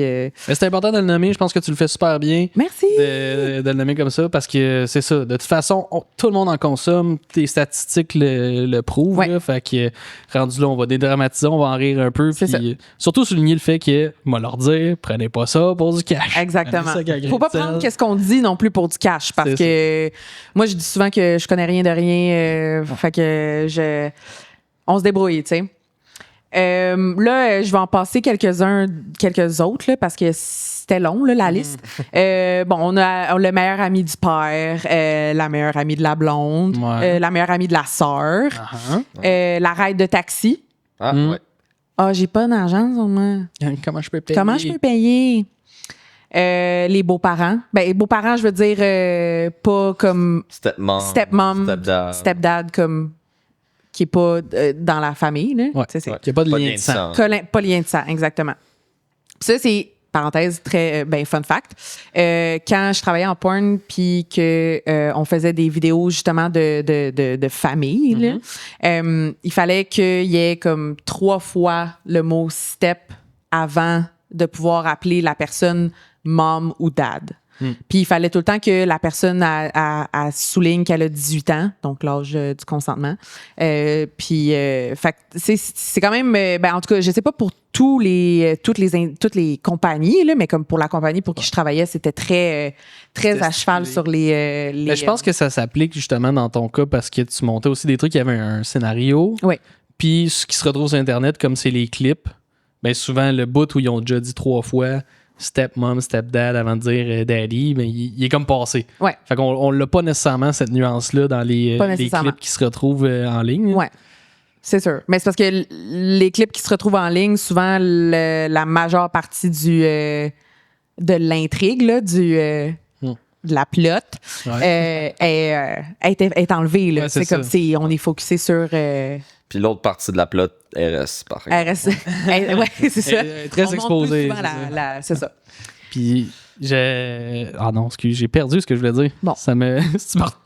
Mais c'est important de le nommer. Je pense que tu le fais super bien. Merci. De le nommer comme ça parce que c'est ça. De toute façon, tout le monde en consomme. Tes statistiques le prouvent. Ouais. Là, fait que rendu là, on va dédramatiser, on va en rire un peu. C'est Puis surtout souligner le fait que, moi leur dire, prenez pas ça pour du cash. Exactement. Prenez ça avec un Faut pas grain de prendre sel. qu'est-ce qu'on dit non plus pour du cash, parce C'est que moi, je dis souvent que je connais rien de rien, fait que on se débrouille, tu sais. Là, je vais en passer quelques autres, là, parce que c'était long, là, la liste. Bon, on a le meilleur ami du père, la meilleure amie de la blonde, Ouais. la meilleure amie de la sœur, Uh-huh. la ride de taxi. Ah, ouais. Ah, j'ai pas d'argent, sur moi. Comment je peux payer? Comment je peux payer? Les beaux-parents. Ben, les beaux-parents, je veux dire, pas comme Stepmom. stepdad, comme qui est pas dans la famille. Là. Ouais. Tu sais, c'est Il n'y a pas de lien de sang. pas lien de sang, exactement. Puis ça, c'est, parenthèse, très fun fact. Quand je travaillais en porn, puis que on faisait des vidéos justement de famille, là, il fallait qu'il y ait comme 3 fois le mot step avant de pouvoir appeler la personne mom ou dad. Puis il fallait tout le temps que la personne elle souligne qu'elle a 18 ans, donc l'âge du consentement. Puis fait que c'est quand même ben en tout cas, je sais pas pour toutes les compagnies là, mais comme pour la compagnie pour qui je travaillais, c'était très C'était à cheval stylé. sur les Mais je pense que ça s'applique justement dans ton cas parce que tu montais aussi des trucs, il y avait un scénario. Oui. Puis ce qui se retrouve sur Internet, comme c'est les clips, ben souvent le bout où ils ont déjà dit 3 fois stepmom, stepdad avant de dire daddy, ben il est comme passé. Ouais. Fait qu'on l'a pas nécessairement cette nuance-là dans les nécessairement. clips qui se retrouvent en ligne. Ouais. C'est sûr. Mais c'est parce que les clips qui se retrouvent en ligne, souvent, la majeure partie de l'intrigue, là, de la plot, est enlevée. Là. Ouais, c'est c'est comme ça. si on est focusé sur Puis l'autre partie de la plot RS, par exemple. RS. Ouais, c'est ça. Très On montre exposé, plus souvent c'est c'est ça. Puis ah non, excuse, j'ai perdu ce que je voulais dire. Bon. Ça me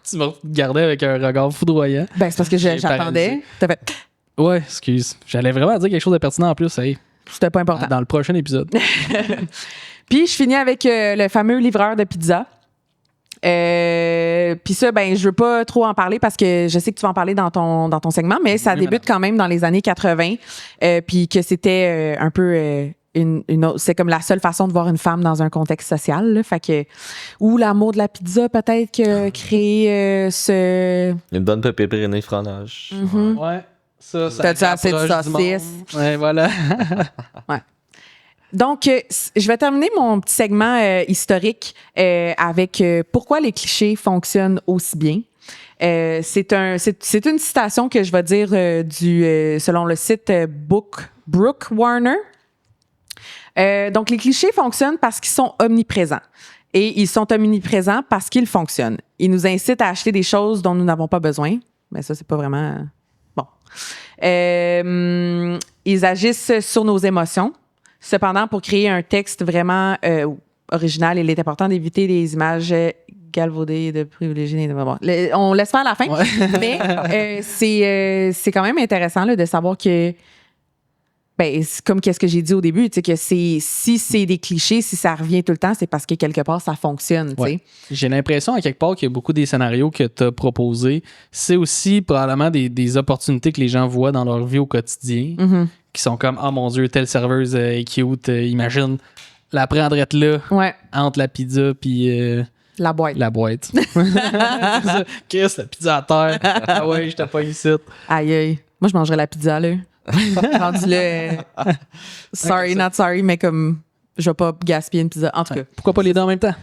tu me regardais avec un regard foudroyant. Ben, c'est parce que J'ai j'attendais. paralysé. T'as fait. Ouais, excuse. J'allais vraiment dire quelque chose de pertinent en plus, hey, C'était pas important. dans le prochain épisode. Puis je finis avec le fameux livreur de pizza. Puis ça, ben, je veux pas trop en parler parce que je sais que tu vas en parler dans ton segment, mais ça débute quand même dans les années 80. Puis que c'était un peu une autre, c'est comme la seule façon de voir une femme dans un contexte social, là. Fait que, ou l'amour de la pizza, peut-être, qui a créé ce. Une bonne pépérine fromage. Ouais. Ça T'as-tu assez de rapproche du saucisses? monde. Ouais, voilà. Ouais. Donc, je vais terminer mon petit segment historique avec pourquoi les clichés fonctionnent aussi bien. C'est une citation que je vais dire selon le site Brooke Warner. Donc, les clichés fonctionnent parce qu'ils sont omniprésents. Et ils sont omniprésents parce qu'ils fonctionnent. Ils nous incitent à acheter des choses dont nous n'avons pas besoin. Mais ça, c'est pas vraiment... Bon. Ils agissent sur nos émotions. Cependant, pour créer un texte vraiment original, il est important d'éviter les images galvaudées de privilégiés. Bon, on laisse faire la fin. Ouais. Mais c'est quand même intéressant là, de savoir que ben, c'est comme qu'est-ce que j'ai dit au début, tu sais, que si c'est des clichés, si ça revient tout le temps, c'est parce que quelque part, ça fonctionne, tu sais. J'ai l'impression, à quelque part, qu'il y a beaucoup des scénarios que tu as proposés. C'est aussi probablement des opportunités que les gens voient dans leur vie au quotidien, qui sont comme, oh mon Dieu, telle serveuse est cute, imagine, la prendrait là, entre la pizza puis... la boîte. La boîte. Chris, la pizza à terre. Ah ouais, j'étais pas ici. Aïe, aïe. Moi, je mangerais la pizza, là. Rendu là. Sorry, not sorry, mais comme je vais pas gaspiller une pizza. En tout cas. Pourquoi pas les deux en même temps?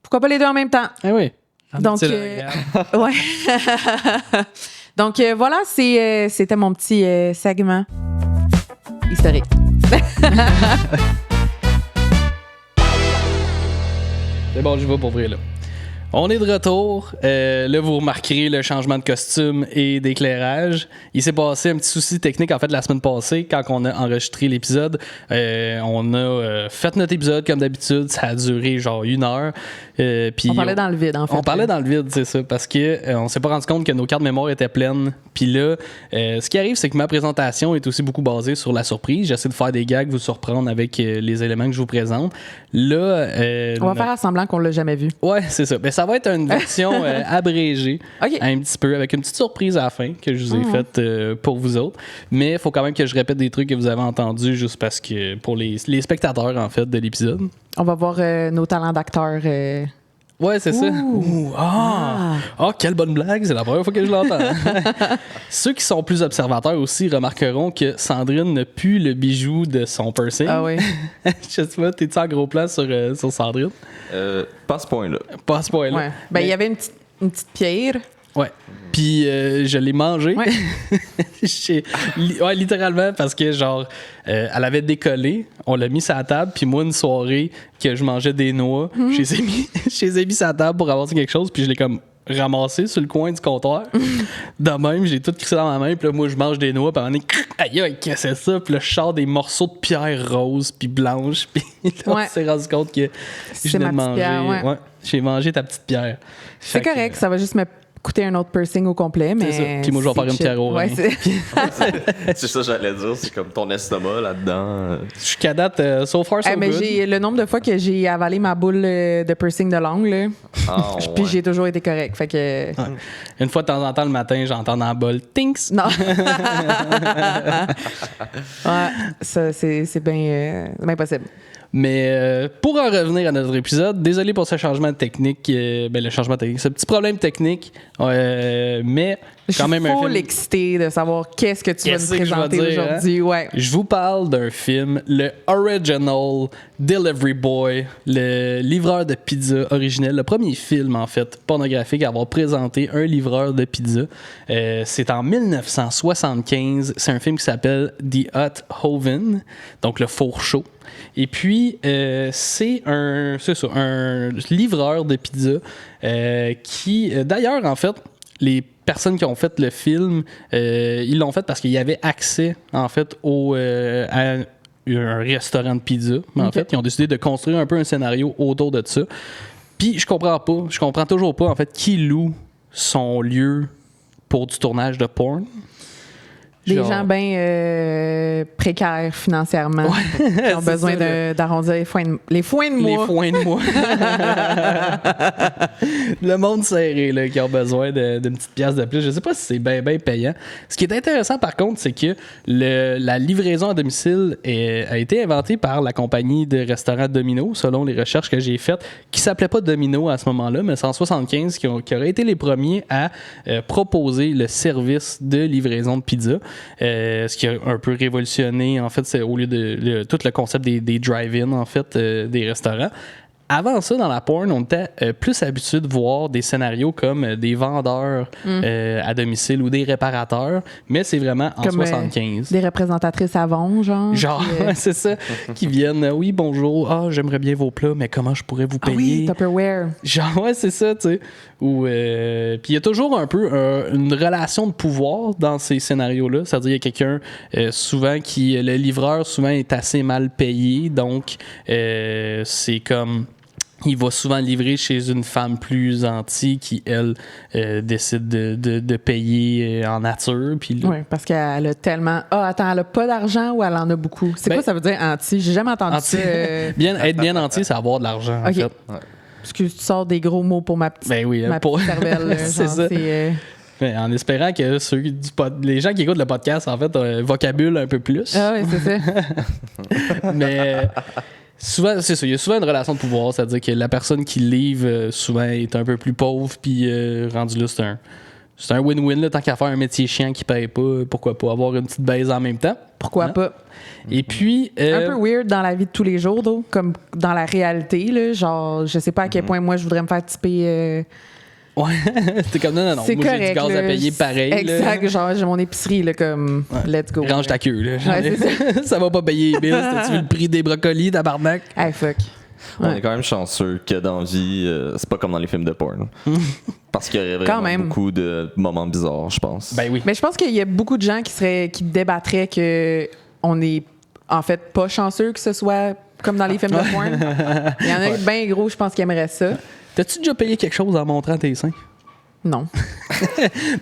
Pourquoi pas les deux en même temps? Eh oui. Donc, ouais. Donc, voilà, c'était mon petit segment historique. C'est bon, j'y vais pour vrai, là. On est de retour. Là, vous remarquerez le changement de costume et d'éclairage. Il s'est passé un petit souci technique, en fait, la semaine passée, quand on a enregistré l'épisode. On a fait notre épisode comme d'habitude. Ça a duré genre 1 heure. Puis on parlait dans le vide, en fait. On parlait dans le vide, c'est ça, parce que on s'est pas rendu compte que nos cartes mémoire étaient pleines. Puis là, ce qui arrive, c'est que ma présentation est aussi beaucoup basée sur la surprise. J'essaie de faire des gags, vous surprendre avec les éléments que je vous présente. Là, on va faire semblant qu'on l'a jamais vu. Ouais, c'est ça. Ben, ça va être une version abrégée, okay. Un petit peu, avec une petite surprise à la fin que je vous ai faite pour vous autres. Mais il faut quand même que je répète des trucs que vous avez entendus, juste parce que pour les spectateurs, en fait, de l'épisode. On va voir nos talents d'acteurs. Ouais, c'est ça. Quelle bonne blague, c'est la première fois que je l'entends. Ceux qui sont plus observateurs aussi remarqueront que Sandrine n'a plus le bijou de son piercing. Ah oui. Je sais pas, t'es-tu en gros plan sur Sandrine? Pas à ce point-là. Pas à ce point-là. Ouais. Ben, il y avait une petite pierre. Ouais. Puis je l'ai mangé. Ouais. Littéralement, parce que genre, elle avait décollé, on l'a mis sur la table, puis moi, une soirée que je mangeais des noix, je les ai mis sur la table pour avancer quelque chose, puis je l'ai comme ramassé sur le coin du comptoir. De même, j'ai tout crissé dans ma main, puis là, moi, je mange des noix, puis à un moment donné, aïe, qu'est-ce que c'est ça? Puis là, je sors des morceaux de pierre rose, puis blanche, puis là, on s'est rendu compte que je venais de manger. Pierre, ouais. J'ai mangé ta petite pierre. C'est correct, ça va juste me coûter un autre piercing au complet, mais... C'est ça. Puis moi, je vais faire une pierre au rein. C'est ça que j'allais dire, c'est comme ton estomac là-dedans. Je suis qu'à date, so far, so mais good. le nombre de fois que j'ai avalé ma boule de piercing de langue, là, puis j'ai toujours été correct, fait que... Ouais. Une fois de temps en temps, le matin, j'entends dans la bolle « Tinks! » Non. Ouais, ça, c'est bien possible. Mais pour en revenir à notre épisode, désolé pour ce changement technique, ce petit problème technique, mais quand même un film... Je suis full excité de savoir qu'est-ce que tu vas nous présenter aujourd'hui. Hein? Ouais. Je vous parle d'un film, le Original Delivery Boy, le livreur de pizza originel, le premier film en fait pornographique à avoir présenté un livreur de pizza. C'est en 1975. C'est un film qui s'appelle The Hot Oven, donc le four chaud. Et puis, c'est un livreur de pizza qui, d'ailleurs, en fait, les personnes qui ont fait le film, ils l'ont fait parce qu'il y avait accès, en fait, à un restaurant de pizza. Mais en fait, ils ont décidé de construire un peu un scénario autour de ça. Puis, je comprends toujours pas, en fait, qui loue son lieu pour du tournage de porn. Des gens bien précaires financièrement, qui ont c'est besoin ça, d'arrondir les foins de mois. Les foins de mois. Le monde serré là, qui a besoin d'une petite pièce de plus. Je sais pas si c'est bien payant. Ce qui est intéressant par contre, c'est que la livraison à domicile a été inventée par la compagnie de restaurants Domino, selon les recherches que j'ai faites, qui s'appelait pas Domino à ce moment-là, mais c'est en 75 qui auraient été les premiers à proposer le service de livraison de pizza. Ce qui a un peu révolutionné, en fait, c'est au lieu de tout le concept des drive-in, en fait, des restaurants. Avant ça, dans la porn, on était plus habitué de voir des scénarios comme des vendeurs à domicile ou des réparateurs, mais c'est vraiment en Comme 75. des représentatrices Avon, genre. Genre, Puis, c'est ça, qui viennent, oui, bonjour, j'aimerais bien vos plats, mais comment je pourrais vous payer? oui, Tupperware. Genre, ouais, c'est ça, tu sais. Ou, puis il y a toujours un peu une relation de pouvoir dans ces scénarios-là. C'est-à-dire, il y a quelqu'un, souvent, le livreur, souvent, est assez mal payé. Donc, c'est comme. Il va souvent livrer chez une femme plus antique qui, elle, décide de payer en nature. Puis là, Oui, parce qu'elle a tellement. Attends, elle a pas d'argent ou elle en a beaucoup? C'est quoi ça veut dire anti? J'ai jamais entendu anti- ça. être bien entier, c'est avoir de l'argent, en OK. fait. Excuse, tu sors des gros mots pour ma petite, Ben oui, ma pour- petite cervelle. là, C'est genre, ça. c'est, En espérant que les gens qui écoutent le podcast, en fait, vocabulent un peu plus. Ah oui, c'est ça. Mais souvent, c'est ça. Il y a souvent une relation de pouvoir, c'est-à-dire que la personne qui livre, souvent, est un peu plus pauvre, puis rendu là, c'est un win-win, là, tant qu'à faire un métier chiant qui paye pas, pourquoi pas avoir une petite baise en même temps. Pourquoi Hein? pas? Et puis... Un peu weird dans la vie de tous les jours, though, comme dans la réalité. Là, genre, je sais pas à quel point moi je voudrais me faire typer. Ouais, c'était comme non, C'est moi correct. j'ai du gaz là. à payer pareil. là. Exact, genre j'ai mon épicerie, là, comme let's go. Range ta queue, là. Ouais, c'est Ça va pas payer les bills. T'as-tu vu le prix des brocolis, tabarnak? Hey, fuck. On Ouais. est quand même chanceux que dans la vie, c'est pas comme dans les films de porn. Parce qu'il y aurait Quand vraiment même. beaucoup de moments bizarres, je pense. Ben oui. Mais je pense qu'il y a beaucoup de gens qui débattraient que on est en fait pas chanceux que ce soit comme dans les films de porn. Il y en a bien gros, je pense, qui aimeraient ça. T'as-tu déjà payé quelque chose en montrant tes seins? Non.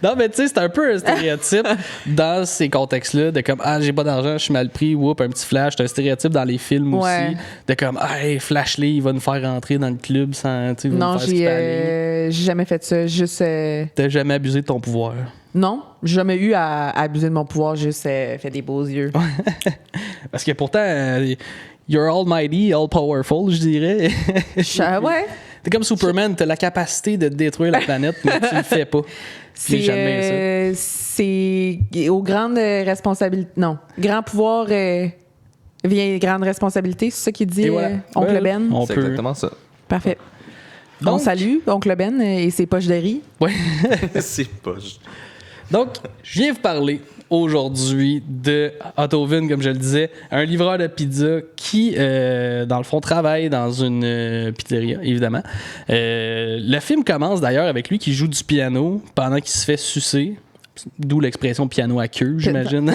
Non, mais tu sais, c'est un peu un stéréotype dans ces contextes-là de comme, j'ai pas d'argent, je suis mal pris, whoop, un petit flash. C'est un stéréotype dans les films Ouais. aussi de comme, hey, Flash-Lee, il va nous faire rentrer dans le club sans, tu sais, il va Non, nous faire skipper. j'ai jamais fait ça. Juste. T'as jamais abusé de ton pouvoir. Non, j'ai jamais eu à abuser de mon pouvoir, juste fait des beaux yeux. Parce que pourtant, you're almighty, all powerful, je dirais. Ouais. T'es comme Superman, t'as la capacité de détruire la planète, mais tu le fais pas. Puis jamais C'est aux grandes responsabilités. Non, grand pouvoir vient grande responsabilité, c'est ça qu'il dit, Et voilà. Oncle Ouais, Ben. on C'est peut- exactement ça. Parfait. Donc- On salue Oncle Ben et ses poches de riz. Ouais. C'est pas juste. Donc, je viens vous parler aujourd'hui de Ottovin, comme je le disais, un livreur de pizza qui, dans le fond, travaille dans une pizzeria, évidemment. Le film commence d'ailleurs avec lui qui joue du piano pendant qu'il se fait sucer. D'où l'expression piano à queue, j'imagine.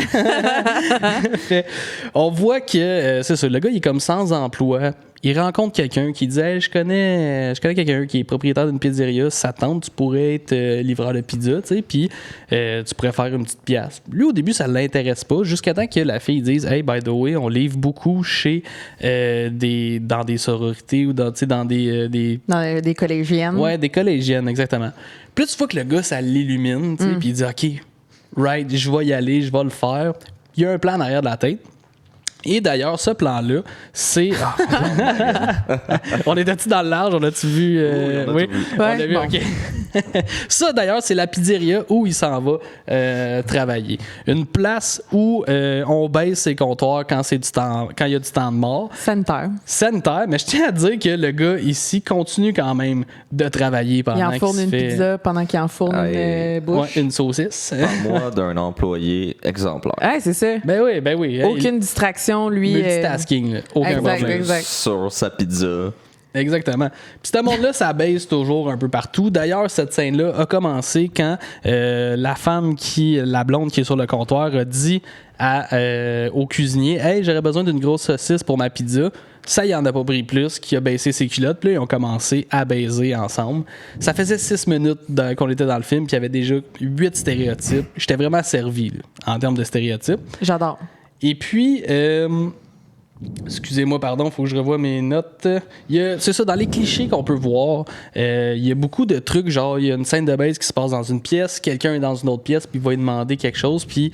Fait, on voit que, c'est ça, le gars, il est comme sans emploi. Il rencontre quelqu'un qui dit hey, je connais quelqu'un qui est propriétaire d'une pizzeria. Si ça tente, tu pourrais être livreur de pizza, tu sais, puis tu pourrais faire une petite pièce. Lui, au début, ça l'intéresse pas, jusqu'à temps que la fille dise hey, by the way, on livre beaucoup chez dans des sororités ou dans des Dans des collégiennes. ouais, des collégiennes, exactement. Puis là, tu vois que le gars, ça l'illumine, tu sais, puis il dit OK, right, je vais y aller, je vais le faire. Il y a un plan en arrière de la tête. Et d'ailleurs, ce plan-là, c'est. On était-tu dans le large? On a-tu vu? Oui, on a tout vu. On a Ouais, vu, bon. OK. Ça, d'ailleurs, c'est la pizzeria où il s'en va travailler. Une place où on baisse ses comptoirs quand il y a du temps de mort. Sanitaire. Sanitaire, mais je tiens à dire que le gars ici continue quand même de travailler Il pendant qu'il enfourne se une fait pizza pendant qu'il enfourne Ah, une ouais, bouche. une saucisse. Parle-moi d'un employé exemplaire. Ouais, c'est ça. Ben oui. Aucune distraction, lui. Multitasking, là. Aucun Exact, problème. exact. Sur sa pizza. Exactement. Puis ce monde-là, ça baisse toujours un peu partout. D'ailleurs, cette scène-là a commencé quand la blonde qui est sur le comptoir a dit au cuisinier « Hey, j'aurais besoin d'une grosse saucisse pour ma pizza. » Ça, il en a pas pris plus, qui a baissé ses culottes. Puis là, ils ont commencé à baiser ensemble. Ça faisait 6 minutes qu'on était dans le film, puis il y avait déjà 8 stéréotypes. J'étais vraiment servi là, en termes de stéréotypes. J'adore. Et puis, excusez-moi, pardon, il faut que je revoie mes notes. C'est ça, dans les clichés qu'on peut voir, il y a beaucoup de trucs, genre, il y a une scène de base qui se passe dans une pièce, quelqu'un est dans une autre pièce, puis il va lui demander quelque chose, puis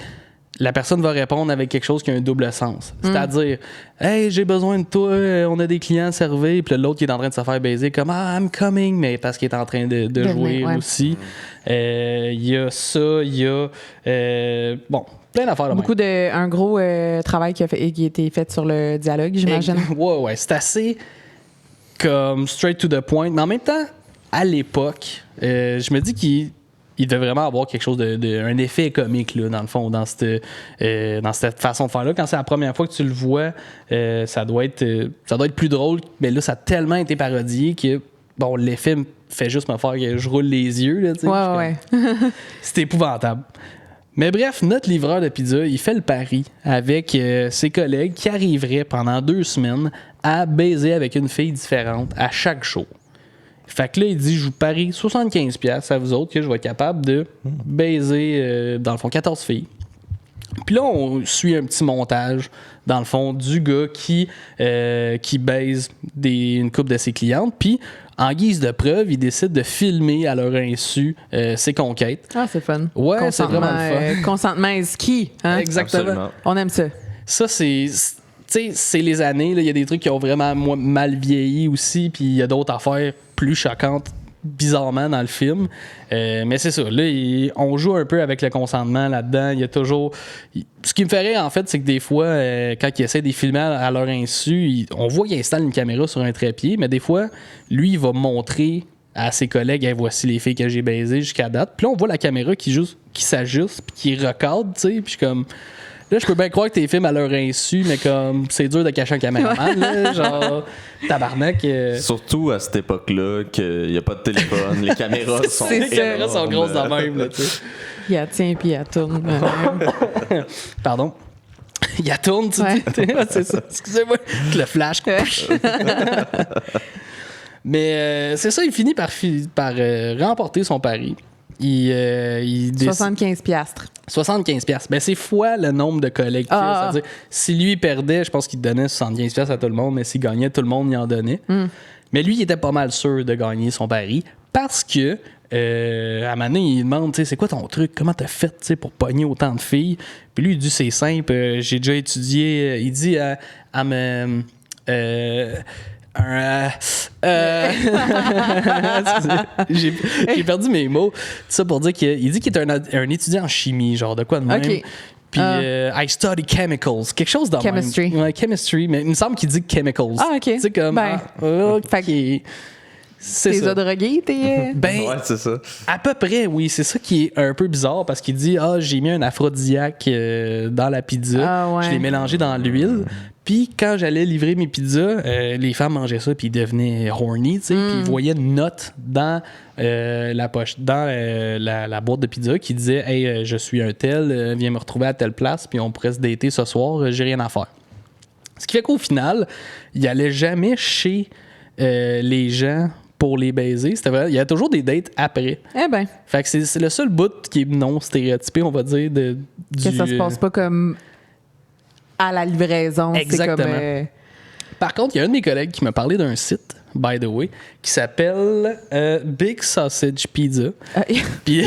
la personne va répondre avec quelque chose qui a un double sens. C'est-à-dire, hey, j'ai besoin de toi, on a des clients à servir, puis l'autre qui est en train de se faire baiser, comme ah, I'm coming, mais parce qu'il est en train de jouer aussi. Il y a ça, il y a. Bon. Plein d'affaires là. Un gros travail qui a été fait sur le dialogue, j'imagine. Ouais. C'est assez comme straight to the point. Mais en même temps, à l'époque, je me dis qu'il devait vraiment avoir quelque chose un effet comique, là, dans le fond, dans cette façon de faire-là. Quand c'est la première fois que tu le vois, ça doit être plus drôle. Mais là, ça a tellement été parodié que, bon, l'effet me fait juste me faire que je roule les yeux. Là, ouais. C'est épouvantable. Mais bref, notre livreur de pizza, il fait le pari avec ses collègues qui arriveraient pendant 2 semaines à baiser avec une fille différente à chaque jour. Fait que là, il dit, je vous parie 75$ à vous autres que je vais être capable de baiser, dans le fond, 14 filles. Puis là, on suit un petit montage, dans le fond, du gars qui baise une couple de ses clientes. Puis, en guise de preuve, il décide de filmer à leur insu ses conquêtes. Ah, c'est fun. Ouais, c'est vraiment le fun. Consentement is key. Hein? Exactement. Absolument. On aime ça. Ça, c'est les années. Il y a des trucs qui ont vraiment mal vieilli aussi. Puis il y a d'autres affaires plus choquantes, bizarrement, dans le film. Mais c'est ça. Là, on joue un peu avec le consentement là-dedans. Il y a toujours... Ce qui me fait rire, en fait, c'est que des fois, quand ils essaient de les filmer à leur insu, on voit qu'ils installent une caméra sur un trépied, mais des fois, lui, il va montrer à ses collègues, hey, voici les filles que j'ai baisées jusqu'à date. Puis là, on voit la caméra qui s'ajuste, puis qui recadre, tu sais. Puis je suis comme... Là, je peux bien croire que t'es films à leur insu, mais comme c'est dur de cacher un caméraman, là, genre tabarnak. Surtout à cette époque-là, qu'il n'y a pas de téléphone, les caméras sont Les caméras sont grosses de même, là, tu sais. Il a tient puis il tourne. Pardon. Il tourne, tu dis. C'est ça. Excusez-moi. Le flash. Mais c'est ça, il finit par remporter son pari. 75 piastres. 75$. Ben, c'est fois le nombre de collègues qu'il a. C'est-à-dire, si lui perdait, je pense qu'il donnait 75$ à tout le monde, mais s'il gagnait, tout le monde y en donnait. Mais lui, il était pas mal sûr de gagner son pari parce que, à un moment donné, il demande, c'est quoi ton truc? Comment t'as fait pour pogner autant de filles? Puis lui, il dit, c'est simple, j'ai déjà étudié. Il dit, j'ai perdu mes mots. Tout ça pour dire qu'il dit qu'il est un étudiant en chimie, genre de quoi de même. Okay. Puis I study chemicals, quelque chose dans chemistry. Même. Ouais, chemistry, mais il me semble qu'il dit chemicals. Ah, ok. C'est comme ok. C'est ça. Drogué, t'es. Ouais, c'est ça. À peu près, oui. C'est ça qui est un peu bizarre parce qu'il dit j'ai mis un aphrodisiaque dans la pizza. Je l'ai mélangé dans l'huile. Puis quand j'allais livrer mes pizzas, les femmes mangeaient ça puis ils devenaient horny, tu sais. Puis ils voyaient une note dans la poche, dans la boîte de pizza qui disait hey, je suis un tel, viens me retrouver à telle place puis on pourrait se dater ce soir, j'ai rien à faire. Ce qui fait qu'au final, il allait jamais chez les gens pour les baiser. C'était vrai, il y a toujours des dates après. Eh ben. Fait que c'est le seul bout qui est non stéréotypé, on va dire, que ça se passe pas comme à la livraison. Exactement. C'est comme, Par contre, il y a un de mes collègues qui m'a parlé d'un site, by the way, qui s'appelle Big Sausage Pizza. Puis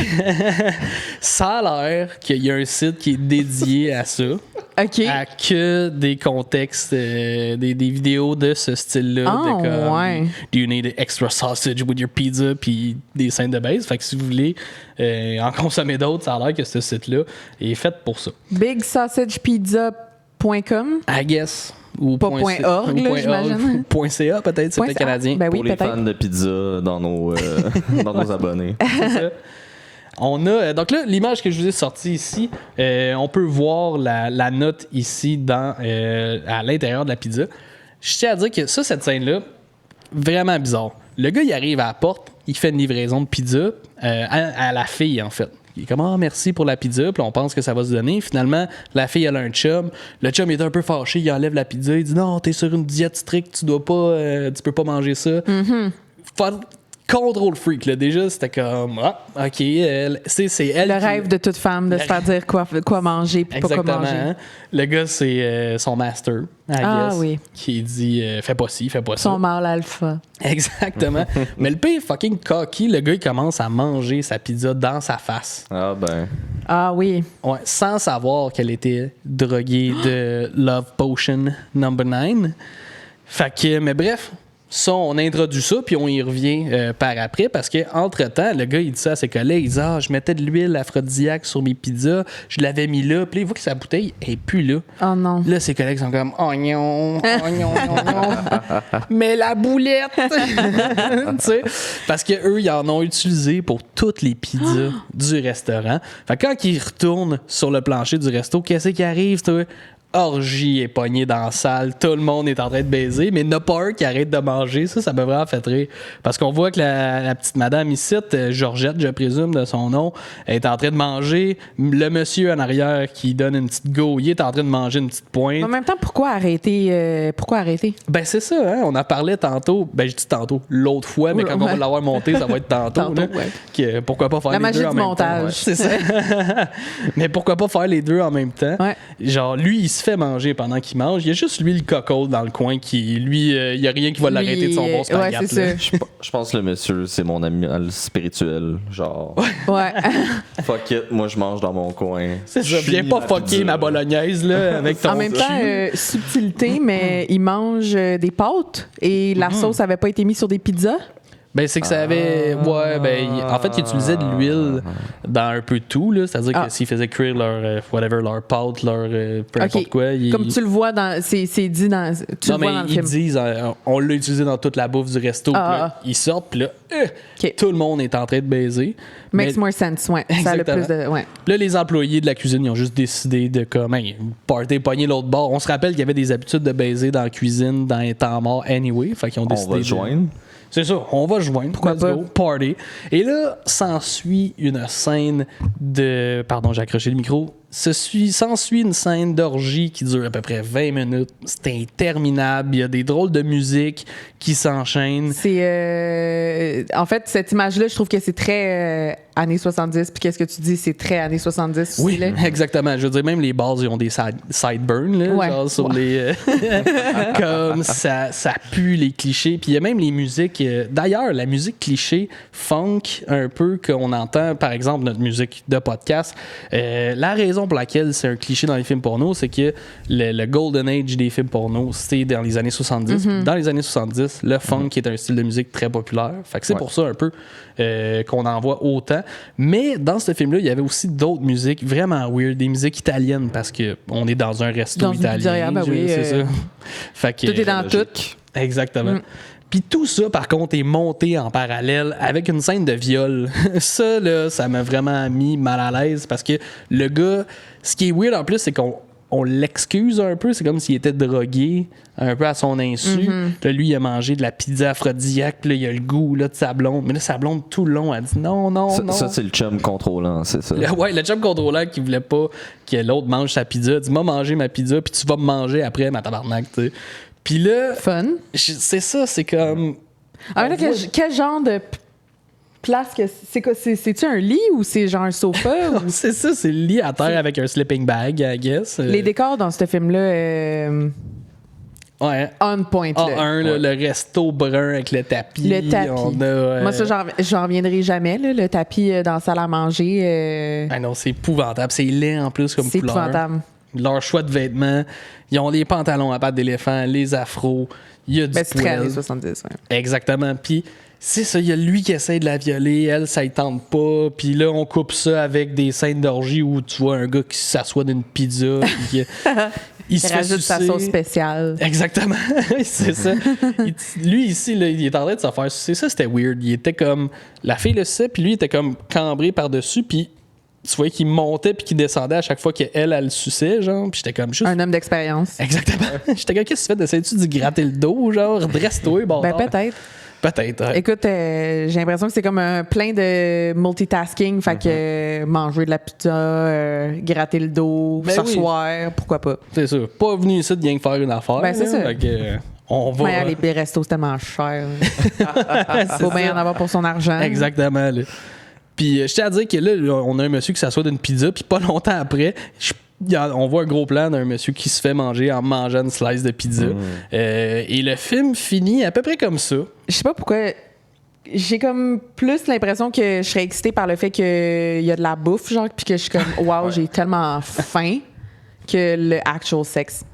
ça a l'air qu'il y a un site qui est dédié à ça. OK. À que des contextes, des vidéos de ce style-là. Oh, de comme, ouais. Do you need extra sausage with your pizza? Puis des scènes de base. Fait que si vous voulez en consommer d'autres, ça a l'air que ce site-là est fait pour ça. BigSausagePizza.com I guess. Ou pas .org, là, j'imagine. .ca, peut-être, c'est peut-être canadien. Ben oui, pour les peut-être. fans de pizza dans nos abonnés. C'est ça. On a, donc là, l'image que je vous ai sortie ici, on peut voir la note ici à l'intérieur de la pizza. Je tiens à dire que cette scène-là, vraiment bizarre. Le gars, il arrive à la porte, il fait une livraison de pizza à la fille, en fait. Il est comme merci pour la pizza, puis on pense que ça va se donner. Finalement, la fille, elle a un chum. Le chum est un peu fâché, il enlève la pizza, il dit non, t'es sur une diète stricte, tu peux pas manger ça. contrôle freak, là. Déjà, c'était comme, OK, c'est elle. Le qui- rêve de toute femme de se faire dire quoi manger puis pas quoi Exactement. manger. Hein. Le gars, c'est son master, I Ah guess, oui. qui dit fais pas ci, fais pas ça. Son mâle alpha. Exactement. Mais le pire fucking cocky, le gars, il commence à manger sa pizza dans sa face. Ah ben. Ah oui. Ouais, sans savoir qu'elle était droguée de Love Potion number 9. Fait que, mais bref, ça, on introduit ça, puis on y revient par après, parce qu'entre-temps, le gars, il dit ça à ses collègues, il dit « Ah, je mettais de l'huile aphrodisiaque sur mes pizzas, je l'avais mis là. » Puis là, il voit que sa bouteille est plus là. Oh non. Là, ses collègues sont comme « Oignon, oignon, oignon. » Mais la boulette! Tu sais, parce qu'eux, ils en ont utilisé pour toutes les pizzas du restaurant. Fait que quand ils retournent sur le plancher du resto, qu'est-ce qui arrive, toi? Orgie est pognée dans la salle, tout le monde est en train de baiser, mais il n'y en a pas un qui arrête de manger. Ça m'a vraiment fait rire. Parce qu'on voit que la petite madame ici, Georgette, je présume de son nom, est en train de manger. Le monsieur en arrière qui donne une petite go, il est en train de manger une petite pointe. En même temps, pourquoi arrêter? Ben c'est ça, hein? On en parlait tantôt. Ben je dis tantôt, l'autre fois, mais quand on va l'avoir monté, ça va être tantôt. Tantôt, là. ouais. Que, pourquoi pas faire La les magie deux en du même montage. temps? Ouais, c'est ça. Mais pourquoi pas faire les deux en même temps? Ouais. Genre, lui, il se fait manger pendant qu'il mange. Il y a juste lui, le cockle dans le coin, qui, lui, il y a rien qui va l'arrêter de son bon spaghette. Ouais, c'est là. ça. Je pense que le monsieur, c'est mon animal spirituel. Genre, Ouais. fuck it, moi je mange dans mon coin. C'est ça. Je Viens finis pas ma fucker pizza. ma bolognaise, là, avec ton En même temps, subtilité, mais il mange des pâtes et la sauce avait pas été mise sur des pizzas. Ben, c'est que ça avait. Ouais, ben, en fait, ils utilisaient de l'huile dans un peu de tout, là. C'est-à-dire que s'ils faisaient cuire leur, whatever, leur pâte, leur. Peu importe quoi. Comme tu le vois dans. C'est dit dans. Tu Non, le vois mais dans le ils film. disent, on l'a utilisé dans toute la bouffe du resto. Puis là, ils sortent, puis là, OK. tout le monde est en train de baiser. Makes Mais- more sense, ouais. Ça a le Exactement. plus de. Ouais. Là, les employés de la cuisine, ils ont juste décidé de comme, hey, party, pogner l'autre bord. On se rappelle qu'il y avait des habitudes de baiser dans la cuisine dans les temps morts anyway. Fait qu'ils ont On décidé va de joindre. C'est ça, on va joindre. Pourquoi Let's pas? go, party. Et là, s'ensuit une scène de. Pardon, j'ai accroché le micro. S'ensuit une scène d'orgie qui dure à peu près 20 minutes. C'est interminable. Il y a des drôles de musique qui s'enchaînent. C'est. En fait, cette image-là, je trouve que c'est très années 70. Puis qu'est-ce que tu dis? C'est très années 70 aussi. Oui, Là. exactement. Je veux dire, même les bars, ils ont des sideburns, là, Ouais. genre sur les... comme ça pue les clichés. Puis il y a même les musiques... D'ailleurs, la musique cliché funk, un peu, qu'on entend, par exemple, notre musique de podcast, la raison pour laquelle c'est un cliché dans les films porno, c'est que le golden age des films porno, c'était dans les années 70. Dans les années 70, le funk est un style de musique très populaire. Fait que c'est pour ça, un peu, qu'on en voit autant. Mais dans ce film-là, il y avait aussi d'autres musiques vraiment weird, des musiques italiennes, parce que on est dans un resto Dans une italien. pizzeria, ben oui, c'est ça. Fait que, Tout est dans tout. Exactement. Puis tout ça, par contre, est monté en parallèle avec une scène de viol. Ça, là, ça m'a vraiment mis mal à l'aise parce que le gars, ce qui est weird en plus, c'est qu'on l'excuse un peu. C'est comme s'il était drogué un peu à son insu. Là, lui, il a mangé de la pizza aphrodisiaque. Puis là, il a le goût là, de sa blonde. Mais là, sa blonde, tout le long, a dit non, non, non. Ça, c'est le chum contrôlant, c'est ça. Le chum contrôlant qui voulait pas que l'autre mange sa pizza. Dis-moi manger ma pizza, puis tu vas me manger après, ma tabarnak, tu sais. Puis là, Fun. c'est ça, c'est comme. Alors, là, quel genre de place que c'est quoi? C'est-tu un lit ou c'est genre un sofa? ou... C'est ça, c'est le lit à terre avec un sleeping bag, I guess. Les décors dans ce film-là, Ouais. on point. Là. A1, là, le resto brun avec le tapis. Le tapis. On a, Moi, ça, j'en reviendrai jamais. Là, le tapis dans la salle à manger, Ah non, c'est épouvantable. C'est laid en plus comme c'est couleur. épouvantable. Leur choix de vêtements. Ils ont les pantalons à pattes d'éléphant, les afros. Il y a du Ben, c'est très poil. années 70. Ouais. Exactement. Puis c'est ça, il y a lui qui essaie de la violer, elle, ça ne tente pas. Puis là, on coupe ça avec des scènes d'orgie où tu vois un gars qui s'assoit d'une pizza. Puis il se Il fait rajoute sa sucer. sauce spéciale. Exactement, c'est ça. Lui, ici, là, il est en train de se faire sucer. Ça, c'était weird. Il était comme... La fille le sait, puis lui, il était comme cambré par-dessus, puis tu voyais qu'il montait puis qu'il descendait à chaque fois qu'elle le suçait, genre. Puis j'étais comme juste... Un homme d'expérience. Exactement. J'étais comme, qu'est-ce que tu fais? Essayes-tu de gratter le dos, genre? Dresse-toi, bon. Ben, peut-être. Peut-être, ouais. Écoute, j'ai l'impression que c'est comme plein de multitasking. Fait que manger de la pizza, gratter le dos, Ben s'asseoir, pourquoi pas. C'est ça. Pas venu ici de rien que faire une affaire. Ben, c'est là. ça. Fait que, On va. Ouais, les restos, c'est tellement cher. Faut bien en avoir pour son argent. Exactement. Là. Puis je tiens à dire que là, on a un monsieur qui s'assoit d'une pizza, puis pas longtemps après, on voit un gros plan d'un monsieur qui se fait manger en mangeant une slice de pizza. Et le film finit à peu près comme ça. Je sais pas pourquoi. J'ai comme plus l'impression que je serais excitée par le fait qu'il y a de la bouffe, genre, puis que je suis comme, wow, j'ai tellement faim que le actual sex.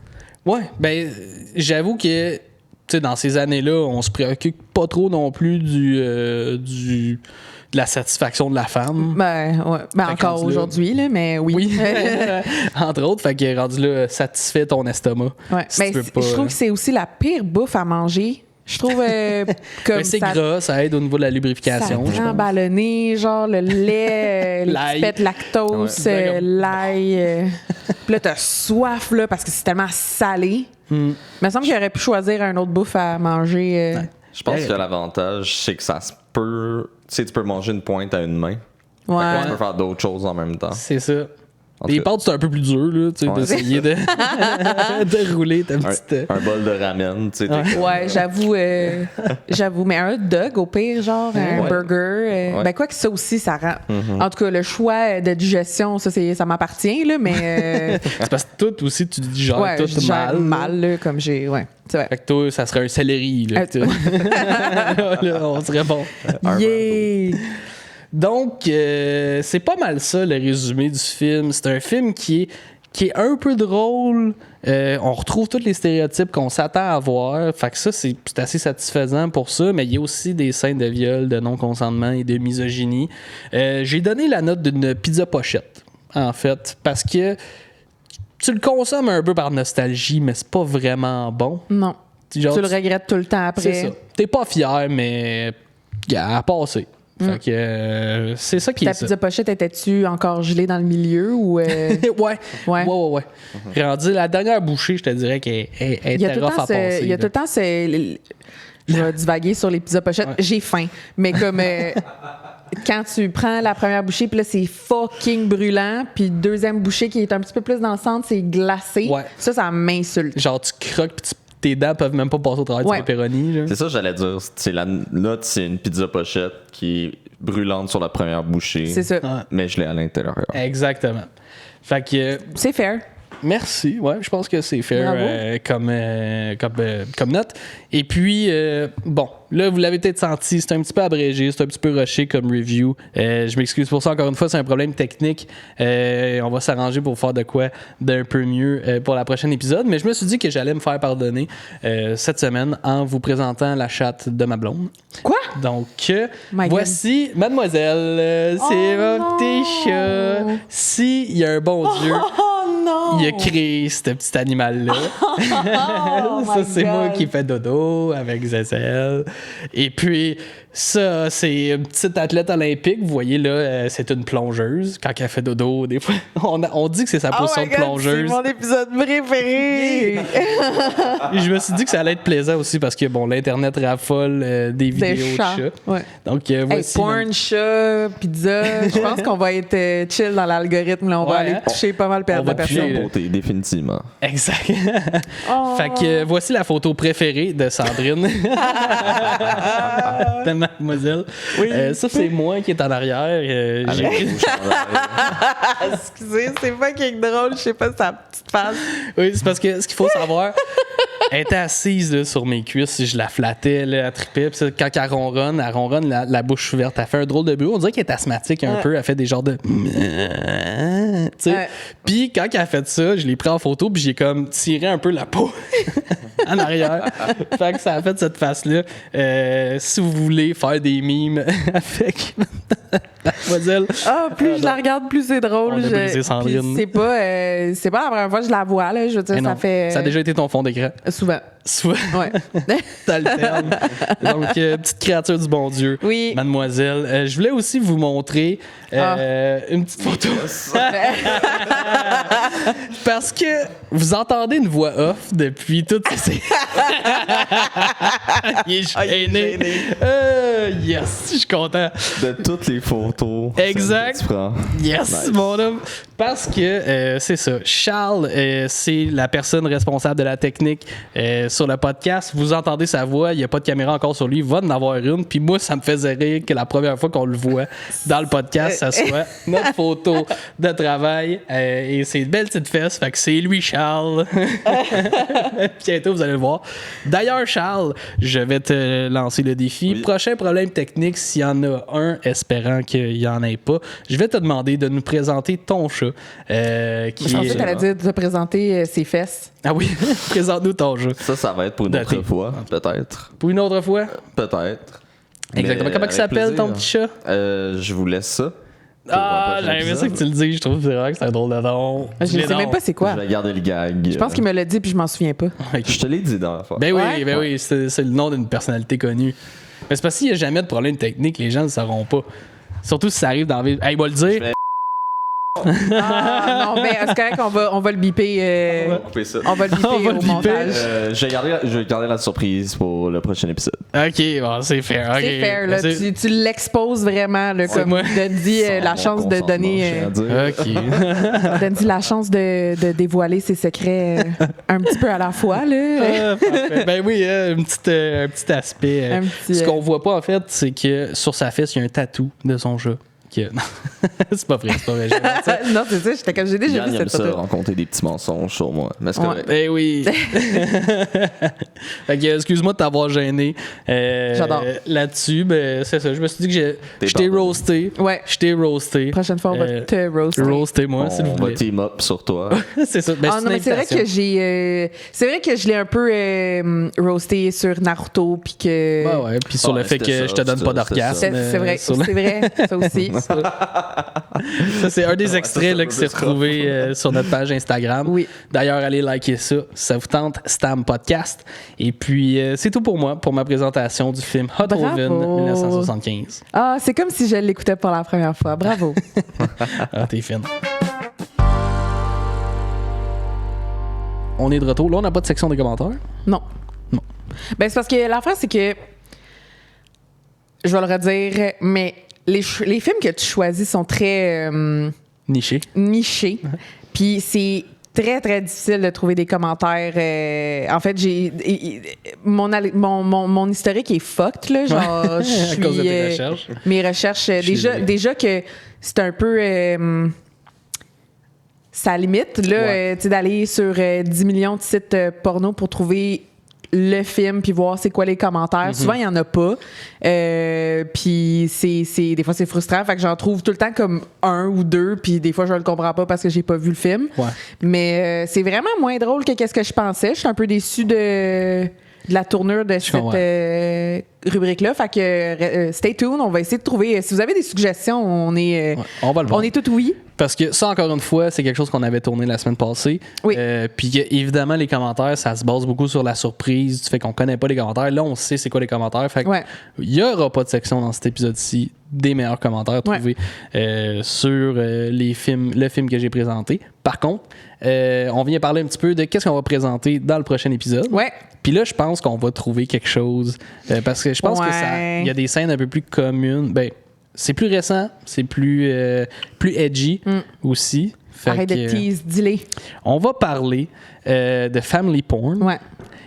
Ouais, ben, j'avoue que, tu sais, dans ces années-là, on se préoccupe pas trop non plus de la satisfaction de la femme. Ben, ouais. Ben, Fait que encore rendu là- aujourd'hui, là, mais oui. Oui. Entre autres, fait que rendu là, satisfait ton estomac. Ouais. Si Mais tu veux pas, je trouve que c'est aussi la pire bouffe à manger. Je trouve comme ben, c'est ça, gras, ça aide au niveau de la ça lubrification. je prend pense. ballonné, genre le lait, les L'ail. petites lactose, Ouais. l'ail. Puis là, t'as soif, là, parce que c'est tellement salé. Il me semble qu'il aurait pu choisir un autre bouffe à manger. Je pense que l'avantage, c'est que ça se peut. Tu sais, tu peux manger une pointe à une main. Fait Ouais. que tu peux faire d'autres choses en même temps. C'est ça. En Les tout cas, pâtes, c'est un peu plus dur, là, tu sais, Ouais. d'essayer de, de rouler ta petite. un bol de ramen, tu sais. t'es- Ouais, j'avoue. Mais un hot dog, au pire, genre, un Ouais. burger. Ouais. Ben, quoi que ça aussi, ça rend. En tout cas, le choix de digestion, ça m'appartient, là, mais. C'est parce que tout aussi, tu digères ouais, tout je digère mal. mal, là, comme j'ai. Ouais, c'est vrai. Fait que toi, ça serait un céleri. Là, que là, on serait bon. Yeah! Donc, c'est pas mal ça, le résumé du film. C'est un film qui est un peu drôle. On retrouve tous les stéréotypes qu'on s'attend à voir. Fait que ça, c'est assez satisfaisant pour ça. Mais il y a aussi des scènes de viol, de non-consentement et de misogynie. J'ai donné la note d'une pizza pochette, en fait, parce que tu le consommes un peu par nostalgie, mais c'est pas vraiment bon. Non. Genre, Tu le regrettes tout le temps c'est après. ça. T'es pas fier, mais à passer. Fait que c'est ça qui Ta est ça. pizza pochette, étais-tu encore gelée dans le milieu ou. ouais. Ouais. Ouais. Rendu la dernière bouchée, je te dirais qu'elle Il y a était tout le rough temps à passer. il y a tout le temps je vais divaguer sur les pizzas pochettes. Ouais. J'ai faim. Mais comme quand tu prends la première bouchée, puis là, c'est fucking brûlant. Puis deuxième bouchée qui est un petit peu plus dans le centre, c'est glacé. Ouais. Ça m'insulte. Genre, tu croques, puis tes dents peuvent même pas passer au travers Ouais. du pepperoni. Là. C'est ça que j'allais dire. C'est la note, c'est une pizza pochette qui est brûlante sur la première bouchée. C'est ça. Ouais. Mais je l'ai à l'intérieur. Exactement. Fait que C'est fair. merci. Ouais, je pense que c'est fair Bravo. comme note. Et puis, bon, là, vous l'avez peut-être senti, c'est un petit peu abrégé, c'est un petit peu rushé comme review. Je m'excuse pour ça, encore une fois, c'est un problème technique. On va s'arranger pour faire de quoi d'un peu mieux pour la prochaine épisode. Mais je me suis dit que j'allais me faire pardonner cette semaine en vous présentant la chatte de ma blonde. Quoi? Donc, My voici Mademoiselle. C'est Oh mon petit chat. S'il y a un bon Dieu, Oh non! il a créé ce petit animal-là. Oh Ça, my c'est moi God. qui fais dodo avec Zézel. Et puis, ça, c'est une petite athlète olympique. Vous voyez, là, c'est une plongeuse. Quand elle fait dodo, des fois, on dit que c'est sa Oh position my de God, plongeuse. c'est mon épisode préféré! Et je me suis dit que ça allait être plaisant aussi parce que, bon, l'Internet raffole des vidéos Des de chats. chats. Ouais. Donc, Hey, voici... porn, chat, pizza, je pense qu'on va être chill dans l'algorithme. Là. On va Ouais, aller hein? toucher pas mal On va de toucher, personnes. là. Beauté, définitivement. Exact. Oh. Fait que voici la photo préférée de Sandrine. De mademoiselle. Ça, c'est moi qui est en arrière. J'ai Avec pris- la bouche en arrière. Excusez, c'est fucking drôle. Je sais pas sa petite face. Oui, c'est parce que ce qu'il faut savoir, elle était assise là, sur mes cuisses, je la flattais, là, elle tripait. Puis ça, quand elle ronronne la bouche ouverte. Elle fait un drôle de bruit. On dirait qu'elle est asthmatique un peu. Elle fait des genres de... Tu sais. Ouais. Puis quand elle a fait ça, je l'ai pris en photo puis j'ai comme tiré un peu la peau en arrière. Fait que ça a fait cette face-là. Si vous voulez faire des mimes avec mademoiselle... Ah, plus je la regarde, plus c'est drôle. On a brisé Sandrine. Puis c'est pas la première fois que je la vois. Là. Je veux dire, Mais non, ça fait. ça a déjà été ton fond d'écran. Souvent. Soit Ouais. t'alternes. Donc, petite créature du bon Dieu. Oui. Mademoiselle. Je voulais aussi vous montrer une petite photo. Parce que vous entendez une voix off depuis toutes ces... Il est gêné. Yes, je suis content. De toutes les photos. Exact. celles que tu prends. Yes, Nice. mon homme. Parce que c'est ça. Charles, c'est la personne responsable de la technique sur le podcast. Vous entendez sa voix. Il n'y a pas de caméra encore sur lui. Il va en avoir une. Puis moi, ça me faisait rire que la première fois qu'on le voit dans le podcast, ça soit notre photo de travail. Et c'est une belle petite fesse. Fait que c'est lui, Charles. Bientôt, vous allez le voir. D'ailleurs, Charles, je vais te lancer le défi. Oui. Prochain problème technique, s'il y en a un, espérant qu'il n'y en ait pas, je vais te demander de nous présenter ton chat. Qui Je pensais que t'allais dire de te présenter ses fesses. Ah oui, présente-nous ton chat. Ça va être pour une Daté. autre fois, peut-être. Pour une autre fois? Peut-être. Exactement. Mais Comment il avec s'appelle ton plaisir. petit chat? Je vous laisse ça. Ah, Pour un prochain j'avais aimé ça que épisode. tu le dis. Je trouve vraiment que c'est un drôle de nom. Je ne sais même pas c'est quoi. Je vais garder le gag. Je pense qu'il me l'a dit puis je m'en souviens pas. Je te l'ai dit dans la fois. Ben oui, Ouais? ben oui, c'est le nom d'une personnalité connue. Mais c'est parce qu'il n'y a jamais de problème technique, les gens ne le sauront pas. Surtout si ça arrive dans la ville. Hey, il va le dire. Ah non, mais c'est correct, on va le biper. On va couper ça. On va le biper On va le au biper. montage. Je vais garder la surprise pour le prochain épisode. Ok, bon, c'est fair. ok. C'est fair, là. C'est- Tu l'exposes vraiment, là, comme moi. Dundee la Sans chance mon de consentement, donner. je tiens à dire. Ok. Dundee la chance de dévoiler ses secrets un petit peu à la fois, là. Ah, parfait. Ben oui, un petit aspect. Un petit, Ce qu'on voit pas, en fait, c'est que sur sa fesse, il y a un tatou de son chat. Non. C'est pas vrai, j'invente ça. Non, c'est ça, j'étais comme j'ai déjà Yann vu aime cette ça, photo. rencontrer des petits mensonges sur moi. Mais c'est Ouais. correct. Ben oui. Fait que, excuse-moi de t'avoir gêné. J'adore. Là-dessus, ben, c'est ça. Je me suis dit que T'es je t'ai pardonné. roasté. Ouais. Je t'ai roasté. Prochaine fois, on va te roaster. Roastez-moi, s'il vous On va plaît. team up sur toi. C'est ça. Ben, Ah c'est non, une mais c'est vrai invitation. que c'est vrai que je l'ai un peu roasté sur Naruto puis que Ouais, ouais. Puis sur Ouais, le fait c'était que ça, je te donne c'était pas ça. d'orgasme. c'est vrai, sur le- c'est vrai, ça aussi. Ça, c'est un des Ouais, extraits ça, là, qui s'est c'est retrouvé sur notre page Instagram. Oui. D'ailleurs, allez liker ça. Si ça vous tente, Stam Podcast. Et puis, c'est tout pour moi, pour ma présentation du film Hot Bravo. Oven 1975. Ah, c'est comme si je l'écoutais pour la première fois. Bravo. Ah, t'es fine. On est de retour. Là, on n'a pas de section des commentaires. Non. Non. Ben, c'est parce que l'affaire, c'est que je vais le redire, mais les films que tu choisis sont très Niché. nichés. Puis c'est très, très difficile de trouver des commentaires. En fait, mon historique est fucked, là. Genre, je À suis. cause de tes recherches. Mes recherches, déjà que c'est un peu. Ça limite, là, Ouais. tu sais, d'aller sur 10 millions de sites porno pour trouver le film puis voir c'est quoi les commentaires. Souvent, il n'y en a pas. Puis des fois, c'est frustrant. Fait que j'en trouve tout le temps comme un ou deux. Puis des fois, je le comprends pas parce que j'ai pas vu le film. Ouais. Mais c'est vraiment moins drôle que qu'est-ce que je pensais. Je suis un peu déçue de la tournure de cette rubrique-là. Fait que stay tuned. On va essayer de trouver. Si vous avez des suggestions, on est, Ouais, on va le voir. on est tout oui. Parce que ça, encore une fois, c'est quelque chose qu'on avait tourné la semaine passée. Oui. Puis évidemment, les commentaires, ça se base beaucoup sur la surprise, du fait qu'on connaît pas les commentaires. Là, on sait c'est quoi les commentaires. Fait que Ouais. il y aura pas de section dans cet épisode-ci des meilleurs commentaires trouvés sur le film que j'ai présenté. Par contre, on vient parler un petit peu de qu'est-ce qu'on va présenter dans le prochain épisode. Ouais. Puis là, je pense qu'on va trouver quelque chose. Parce que je pense que il y a des scènes un peu plus communes. Ben, c'est plus récent, c'est plus edgy aussi. Fait Arrête de que, tease, dis-les. on va parler de family porn. Ouais.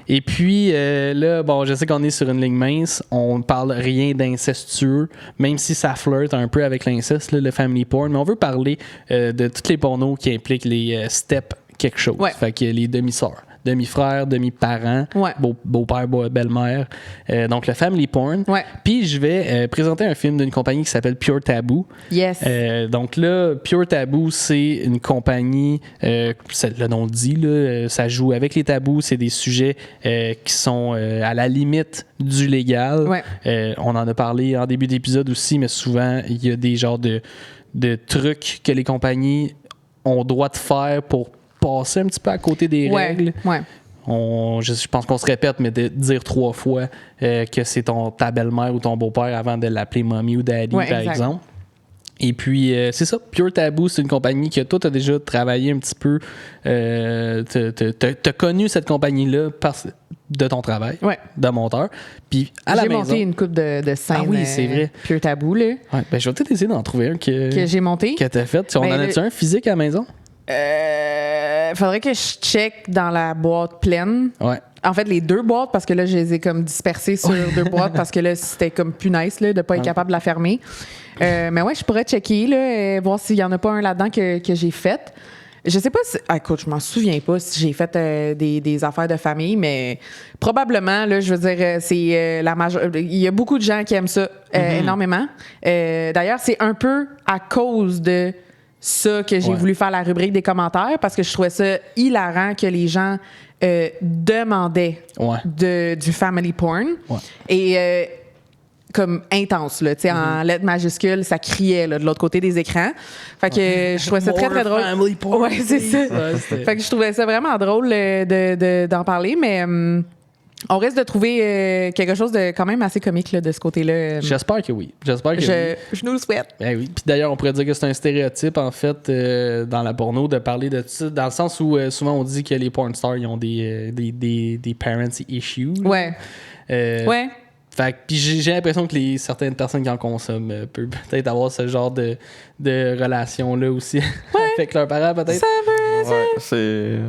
Et puis là, bon, je sais qu'on est sur une ligne mince, on ne parle rien d'incestueux, même si ça flirte un peu avec l'inceste, là, le family porn, mais on veut parler de toutes les pornos qui impliquent les steps quelque chose. Ouais. Fait que les demi-sœurs, demi-frères, demi-parents, Ouais. beau-père, belle-mère. Donc le family porn. Ouais. Puis je vais présenter un film d'une compagnie qui s'appelle Pure Taboo. Yes. Donc là, Pure Taboo, c'est une compagnie, le nom le dit, là, ça joue avec les tabous, c'est des sujets qui sont à la limite du légal. Ouais. On en a parlé en début d'épisode aussi, mais souvent, il y a des genres de trucs que les compagnies ont droit de faire pour passer un petit peu à côté des règles. Ouais. Je pense qu'on se répète, mais de dire 3 fois que c'est ta belle-mère ou ton beau-père avant de l'appeler mommy ou daddy, Ouais, par exact. exemple. Et puis, c'est ça, Pure Taboo, c'est une compagnie que toi, tu as déjà travaillé un petit peu. Tu as connu cette compagnie-là de ton travail, Ouais. de monteur. Puis à la J'ai maison. monté une coupe de scènes. Ah oui, c'est vrai. Pure tabou, là, Ouais, ben, je vais peut-être essayer d'en trouver un que j'ai monté. que t'as fait. On Ben, en a-tu un physique à la maison? Faudrait que je check dans la boîte pleine. Ouais. En fait, les 2 boîtes, parce que là, je les ai comme dispersées sur 2 boîtes parce que là, c'était comme plus nice là, de pas être capable de la fermer. Mais ouais, je pourrais checker, là, voir s'il y en a pas un là-dedans que j'ai fait. Je sais pas si. Ah, écoute, je m'en souviens pas si j'ai fait des affaires de famille, mais probablement, là, je veux dire, c'est la majorité. Il y a beaucoup de gens qui aiment ça énormément. D'ailleurs, c'est un peu à cause de ça que j'ai voulu faire la rubrique des commentaires parce que je trouvais ça hilarant que les gens demandaient du family porn. Ouais. Et comme intense, là, tu sais, en lettres majuscules, ça criait là, de l'autre côté des écrans. Fait que je trouvais ça très, très drôle. Family porn, ouais, c'est ça. Ouais, fait que je trouvais ça vraiment drôle d'en parler, mais on risque de trouver quelque chose de quand même assez comique là, de ce côté-là. J'espère que oui. J'espère que oui. Je nous le souhaite. Ben oui. Puis d'ailleurs, on pourrait dire que c'est un stéréotype, en fait, dans la porno, de parler de ça, dans le sens où souvent on dit que les porn stars, ils ont des parents issues. Là. Ouais. Ouais. Fait que, puis j'ai l'impression que certaines personnes qui en consomment peuvent peut-être avoir ce genre de relation-là aussi avec leurs parents, peut-être. Ça veut dire. Ouais,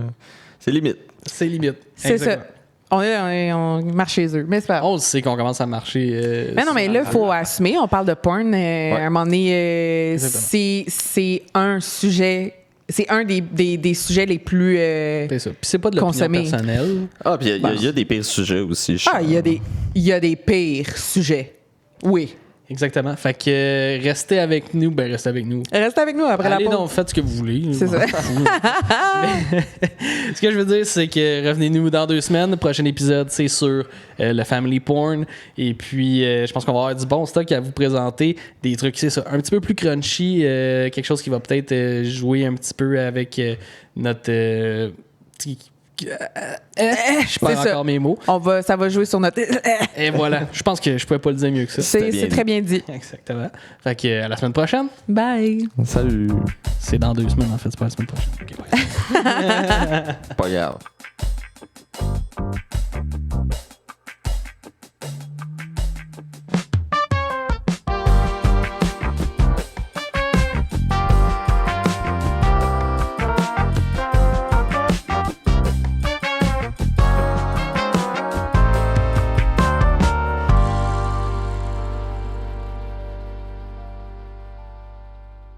c'est limite. C'est limite. C'est ça. Exactement. On marche chez eux. Mais c'est pas grave. On sait qu'on commence à marcher. Mais non, mais là, il faut assumer. On parle de porn. À un moment donné, c'est un sujet. C'est un des sujets les plus C'est ça. Puis c'est pas de l'opinion consommés. personnelle. Ah, puis il y a des pires sujets aussi. Ah, il y a des pires sujets. Oui. Exactement. Fait que restez avec nous. Ben, restez avec nous. Restez avec nous après Allez la pause. donc, faites ce que vous voulez. C'est ça. Mais, ce que je veux dire, c'est que revenez-nous dans 2 semaines. Le prochain épisode, c'est sur le family porn. Et puis, je pense qu'on va avoir du bon stock à vous présenter. Des trucs, c'est ça, un petit peu plus crunchy. Quelque chose qui va peut-être jouer un petit peu avec notre... je perds ça. encore mes mots. Ça va jouer sur notre. Et voilà. Je pense que je pouvais pas le dire mieux que ça. C'est très bien dit. Exactement. Fait que à la semaine prochaine. Bye. Salut. C'est dans 2 semaines, en fait. C'est pas la semaine prochaine. OK, bye. Pas grave.